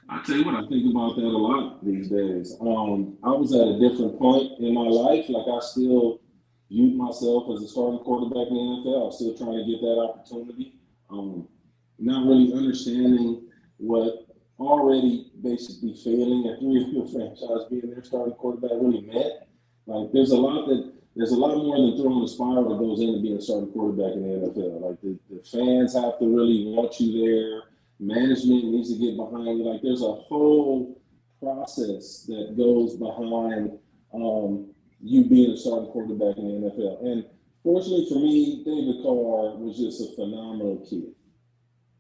I tell you what, I think about that a lot these days. I was at a different point in my life. Like I still viewed myself as a starting quarterback in the NFL. I was still trying to get that opportunity. Not really understanding what already basically failing at 3 of your franchise being their starting quarterback really meant. Like there's a lot more than throwing the spiral that goes into being a starting quarterback in the NFL. Like the fans have to really want you there. Management needs to get behind you. Like there's a whole process that goes behind you being a starting quarterback in the NFL. And fortunately for me, David Carr was just a phenomenal kid.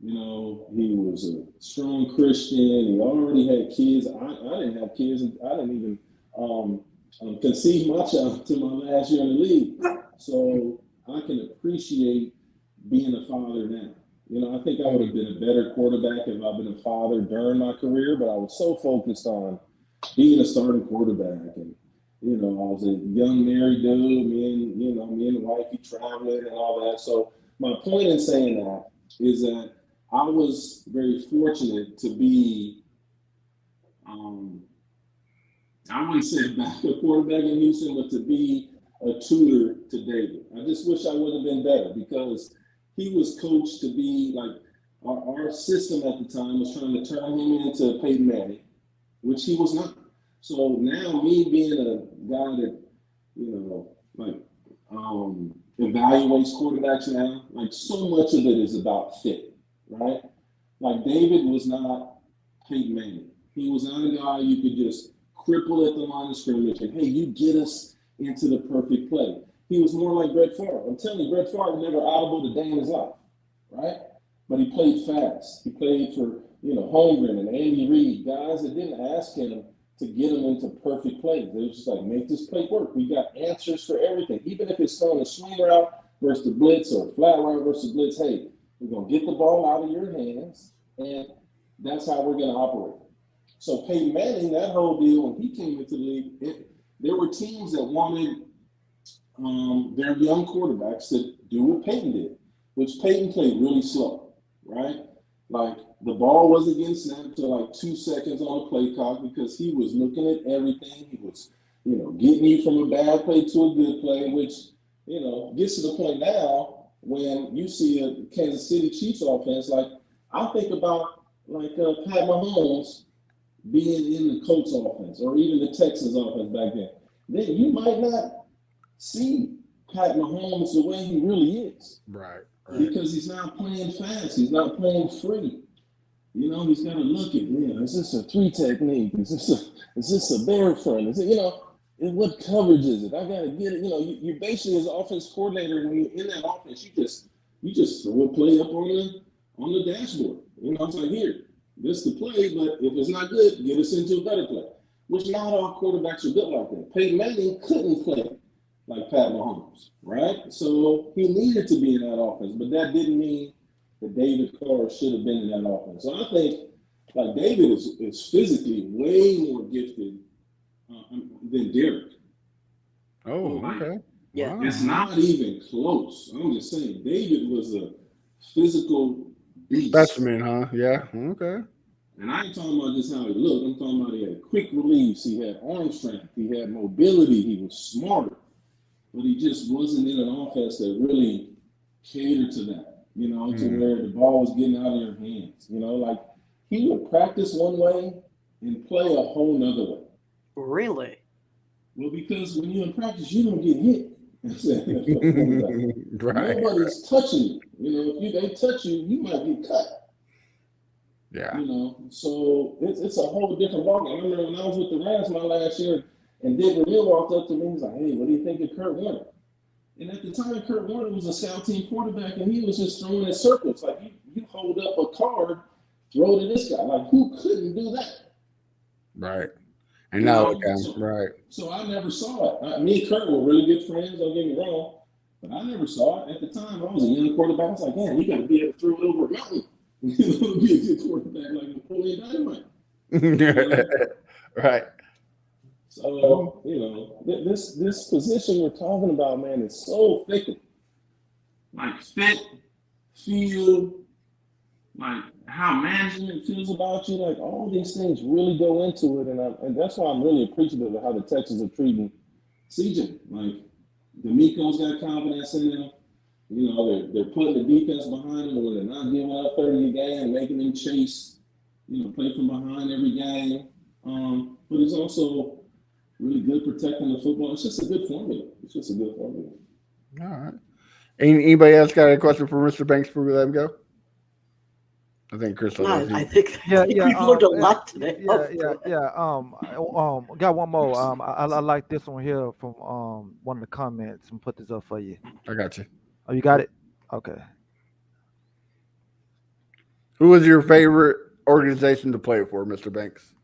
You know, he was a strong Christian. He already had kids. I didn't have kids. I didn't even conceive my child until my last year in the league. So I can appreciate being a father now. You know, I think I would have been a better quarterback if I'd been a father during my career, but I was so focused on being a starting quarterback. And, you know, I was a young married dude, me and the wifey traveling and all that. So my point in saying that is that I was very fortunate to be, I wouldn't say a backup quarterback in Houston, but to be a tutor to David. I just wish I would have been better because he was coached to be like our system at the time was trying to turn him into Peyton Manning, which he was not. So now me being a guy that, you know, like evaluates quarterbacks now, like so much of it is about fit, right? Like David was not Peyton Manning. He was not a guy you could just cripple at the line of scrimmage and, hey, you get us into the perfect play. He was more like Brett Favre. I'm telling you, Brett Favre never audibled a day in his life, right? But he played fast. He played for, you know, Holmgren and Andy Reid, guys that didn't ask him to get him into perfect plays. They were just like, make this play work. We got answers for everything. Even if it's throwing a swing route versus the blitz or a flat route versus the blitz, hey, we're going to get the ball out of your hands, and that's how we're going to operate. So Peyton Manning, that whole deal, when he came into the league, there were teams that wanted their young quarterbacks to do what Peyton did, which Peyton played really slow, right? Like the ball wasn't getting snapped to like 2 seconds on the play clock because he was looking at everything. He was, you know, getting you from a bad play to a good play, which, you know, gets to the point now when you see a Kansas City Chiefs offense. Like I think about like Pat Mahomes being in the Colts offense or even the Texans offense back then. Then you might not see Pat Mahomes the way he really is. Right. Because he's not playing fast. He's not playing free. You know, he's got to look at, is this a 3 technique? Is this a bear front? Is it, you know, what coverage is it? I got to get it. You know, you're basically as offense coordinator, when you're in that offense, you just throw a play up on the dashboard. You know, it's like, here, this is the play, but if it's not good, get us into a better play. Which not all quarterbacks are built like that. Peyton Manning couldn't play like Pat Mahomes, right? So he needed to be in that offense, but that didn't mean that David Carr should have been in that offense. So I think like David is physically way more gifted than Derek. Oh, okay. Yeah. Wow. It's not even close. I'm just saying, David was a physical beast. Specimen, huh? Yeah. Okay. And I ain't talking about just how he looked. I'm talking about he had quick release. He had arm strength. He had mobility. He was smart. But he just wasn't in an offense that really catered to that, you know, to where the ball was getting out of your hands. You know, like he would practice one way and play a whole nother way. Really? Well, because when you're in practice, you don't get hit. Right. Nobody's touching you. You know, if they touch you, you might get cut. Yeah. You know, so it's a whole different ballgame. I remember when I was with the Rams my last year, and David Hill walked up to me and was like, hey, what do you think of Kurt Warner? And at the time, Kurt Warner was a scout team quarterback, and he was just throwing in circles. Like, you hold up a card, throw to this guy. Like, who couldn't do that? Right. And now it comes. So, right. So I never saw it. Me and Kurt were really good friends, don't get me wrong, but I never saw it. At the time, I was a young quarterback. I was like, man, you got to be able to throw it over a mountain. You know, to be a good quarterback like Napoleon Dynamite. You know? Right. So, this position we're talking about, man, is so fickle. Like fit, feel, like how management Feels about you, like all these things really go into it, and that's why I'm really appreciative of how the Texans are treating CJ. Like, D'Amico's got confidence in them. They're putting the defense behind them when they're not giving up 30 a game, making them chase, play from behind every game. But it's also really good protecting the football. It's just a good formula. All right. Anybody else got a question for Mr. Banks before we let him go? I think Crystal does. I think Yeah, we've learned a lot today. Got one more. I like this one here from one of the comments. I'm put this up for you. I got you. Oh, you got it? Okay. Who was your favorite organization to play for, Mr. Banks?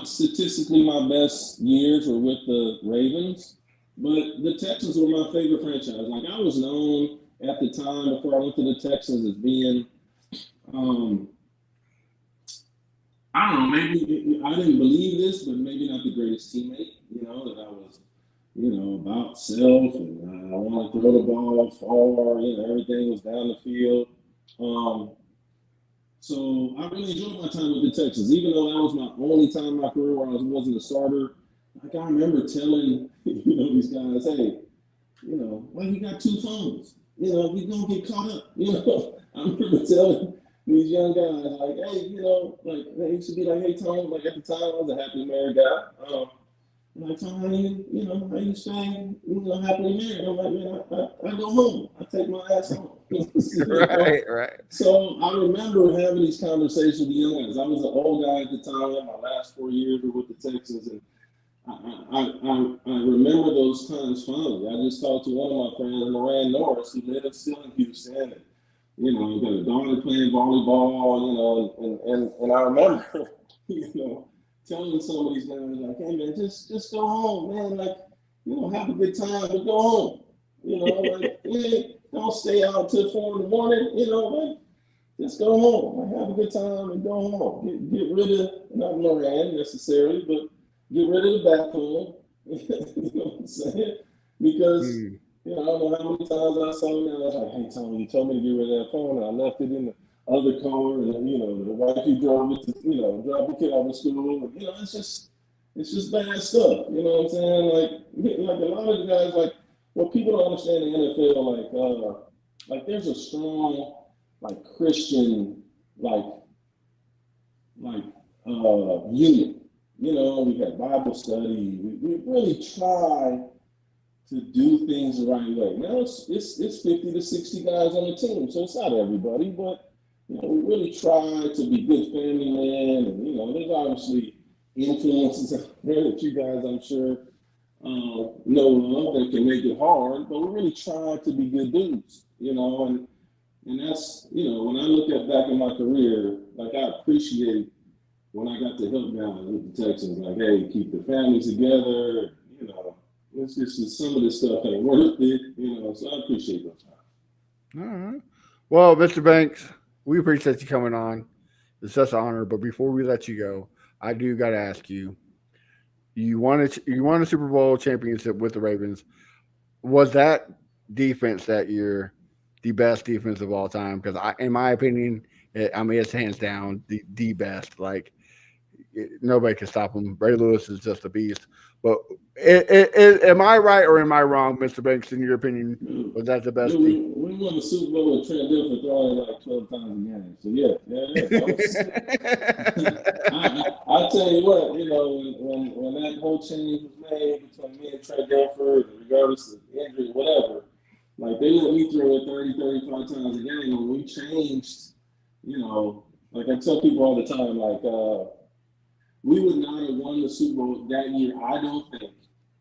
Statistically, my best years were with the Ravens, but the Texans were my favorite franchise. Like, I was known at the time before I went to the Texans as being, I don't know, maybe I didn't believe this, but maybe not the greatest teammate, that I was, about self, and I wanted to throw the ball far, everything was down the field. So I really enjoyed my time with the Texans, even though that was my only time in my career where I wasn't a starter. Like, I remember telling, these guys, hey, well, you got 2 phones. You're going to get caught up. I remember telling these young guys, like, hey, they used to be like, hey, Tom, like, at the time, I was a happily married guy. Like, Tom, how you staying, happily married? I'm like, man, I go home. I take my ass home. Right. So I remember having these conversations with the young guys. I was an old guy at the time. My last 4 years were with the Texans, and I remember those times fondly. I just talked to one of my friends, Moran Norris, who lives still in Houston, and he got a daughter playing volleyball, and I remember, telling some of these guys, like, hey man, just go home, man. Like, have a good time, but go home. Like, don't stay out till 4 in the morning. Like, just go home. Like, have a good time and go home. Get rid of, not Moran necessarily, but get rid of the bathroom. You know what I'm saying? Because I don't know how many times I saw him, and I was like, hey Tommy, you told me to get rid of that phone, and I left it in the other car, and the wifey drove it to, drop the kid off to school. And, it's just bad stuff. You know what I'm saying? Like a lot of the guys, like, what people don't understand in the NFL, like there's a strong, like, Christian, unit. We have Bible study. We really try to do things the right way. Now it's 50 to 60 guys on the team, so it's not everybody, but we really try to be good family men, and there's obviously influences out there that you guys, I'm sure, know of that can make it hard, but we really try to be good dudes, and that's, when I look back in my career, like, I appreciate when I got to help guys with the Texans, like, hey, keep the families together, it's just some of this stuff ain't worth it, so I appreciate those times. All right. Well, Mr. Banks, we appreciate you coming on. It's such an honor. But before we let you go, I do got to ask you, you won a Super Bowl championship with the Ravens. Was that defense that year the best defense of all time? Because in my opinion, it's hands down the best. Like, nobody can stop him. Ray Lewis is just a beast. But am I right or am I wrong, Mr. Banks? In your opinion, was that the best? We won the Super Bowl with Trent Dilfer throwing like 12 times a game. So I tell you what, when that whole change was made between me and Trent Dilfer, regardless of injury, whatever, like, they let me throw it 30, 35 times a game. When we changed, like I tell people all the time, like, we would not have won the Super Bowl that year, I don't think,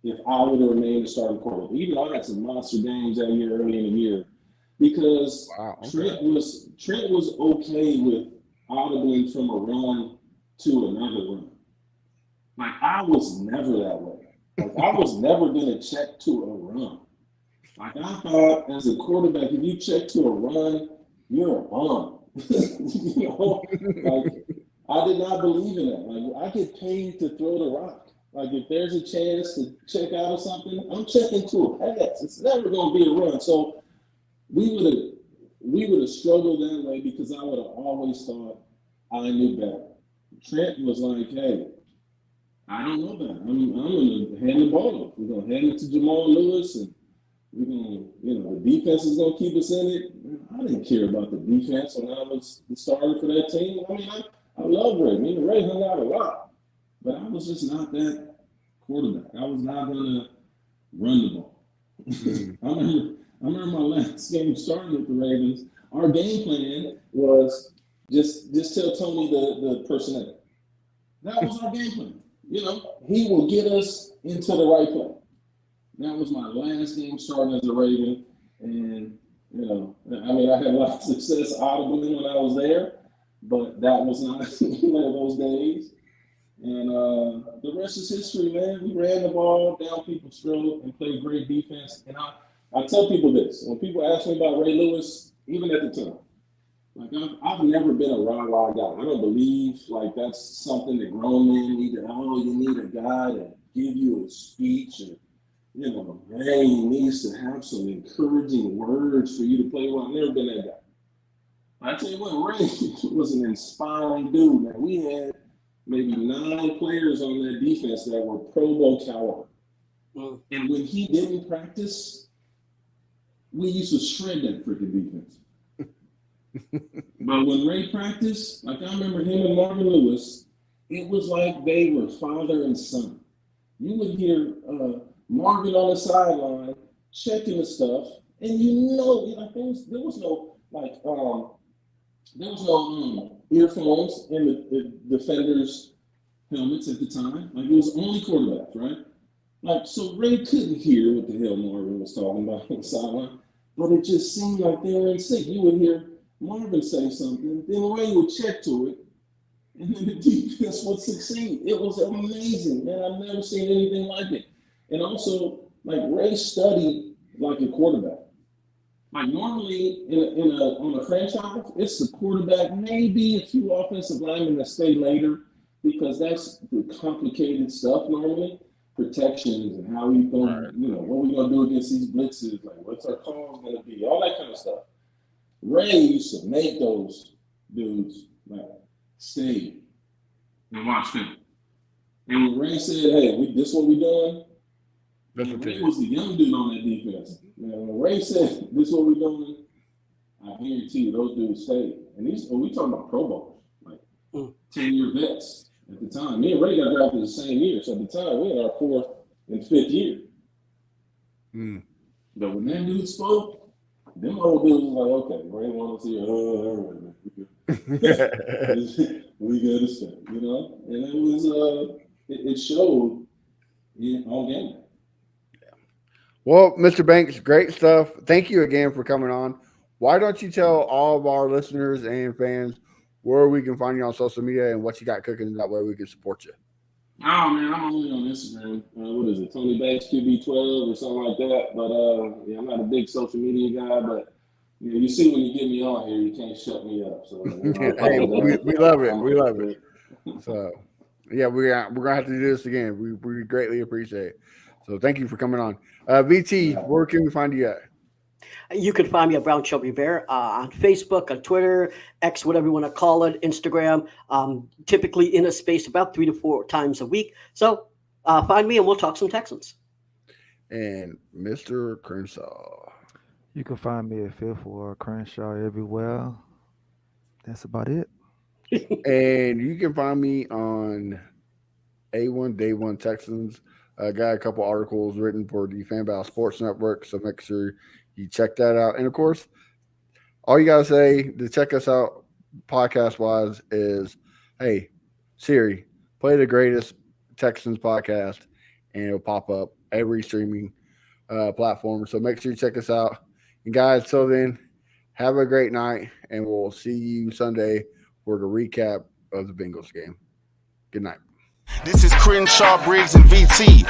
if I would have remained a starting quarterback. Even though I had some monster games that year, early in the year, because Trent was okay with audibling from a run to another run. Like, I was never that way. Like, I was never going to check to a run. Like, I thought, as a quarterback, if you check to a run, you're a bum. You know, like I did not believe in that. Like I get paid to throw the rock. Like if there's a chance to check out or something, I'm checking to a pass. It's never going to be a run. So we would have struggled that way because I would have always thought I knew better. Trent was like, hey, I don't know better. I'm going to hand the ball off. We're going to hand it to Jamal Lewis, and we're going to, the defense is going to keep us in it. I didn't care about the defense when I was the starter for that team. I mean, I love Ray. Me and Ray hung out a lot, but I was just not that quarterback. I was not going to run the ball. I remember my last game starting with the Ravens. Our game plan was just tell Tony the personnel. That was our game plan. He will get us into the right play. That was my last game starting as a Raven. And, I had a lot of success audibly when I was there, but that was not one of those days. And the rest is history, man. We ran the ball down people's throat and played great defense. And I tell people this. When people ask me about Ray Lewis, even at the time, like I've never been a rah-rah guy. I don't believe like that's something that grown men need to, you need a guy to give you a speech and, Ray needs to have some encouraging words for you to play well. I've never been that guy. I tell you what, Ray was an inspiring dude, man. We had maybe 9 players on that defense that were Pro Bowl caliber. And when he didn't practice, we used to shred that freaking defense. But when Ray practiced, like I remember him and Marvin Lewis, it was like they were father and son. You would hear Marvin on the sideline checking the stuff, and there was no earphones in the defenders' helmets at the time. Like it was only quarterbacks, right? Like so Ray couldn't hear what the hell Marvin was talking about on the sideline, but it just seemed like they were in sync. You would hear Marvin say something, then Ray would check to it, and then the defense would succeed. It was amazing, man. I've never seen anything like it. And also, like Ray studied like a quarterback. Like normally on a franchise, it's the quarterback, maybe a few offensive linemen that stay later because that's the complicated stuff normally. Protections and how we going, what we gonna do against these blitzes, like what's our calls gonna be, all that kind of stuff. Ray used to make those dudes like stay and watch them. And when Ray said, "Hey, this what we doing," Ray was the young dude on that defense. When Ray said, "This what we doing," I guarantee you those dudes stayed. And we talking about Pro Bowls, like 10-year vets at the time. Me and Ray got drafted the same year, so at the time we had our 4th and 5th year. But when that dude spoke, them old dudes was like, okay, Ray wants to we got to stay, And it was it showed on game. Well, Mr. Banks, great stuff. Thank you again for coming on. Why don't you tell all of our listeners and fans where we can find you on social media and what you got cooking, that way we can support you? Oh, man, I'm only on Instagram. What is it, Tony Banks QB12 or something like that. But, I'm not a big social media guy, but you see when you get me on here, you can't shut me up. So hey, we love it. We love it. So, yeah, we're going to have to do this again. We greatly appreciate it. So thank you for coming on. VT, where can we find you at? You can find me at Brown Chubby Bear on Facebook, on Twitter, X, whatever you want to call it, Instagram, typically in a space about 3 to 4 times a week. So find me and we'll talk some Texans. And Mr. Crenshaw. You can find me at Fifth or Crenshaw everywhere. That's about it. And you can find me on A1 Day One Texans. I got a couple articles written for the Fanbow Sports Network, so make sure you check that out. And, of course, all you got to say to check us out podcast-wise is, hey, Siri, play the greatest Texans podcast, and it'll pop up every streaming platform. So make sure you check us out. And, guys, till then, have a great night, and we'll see you Sunday for the recap of the Bengals game. Good night. This is Crenshaw, Briggs, and VT.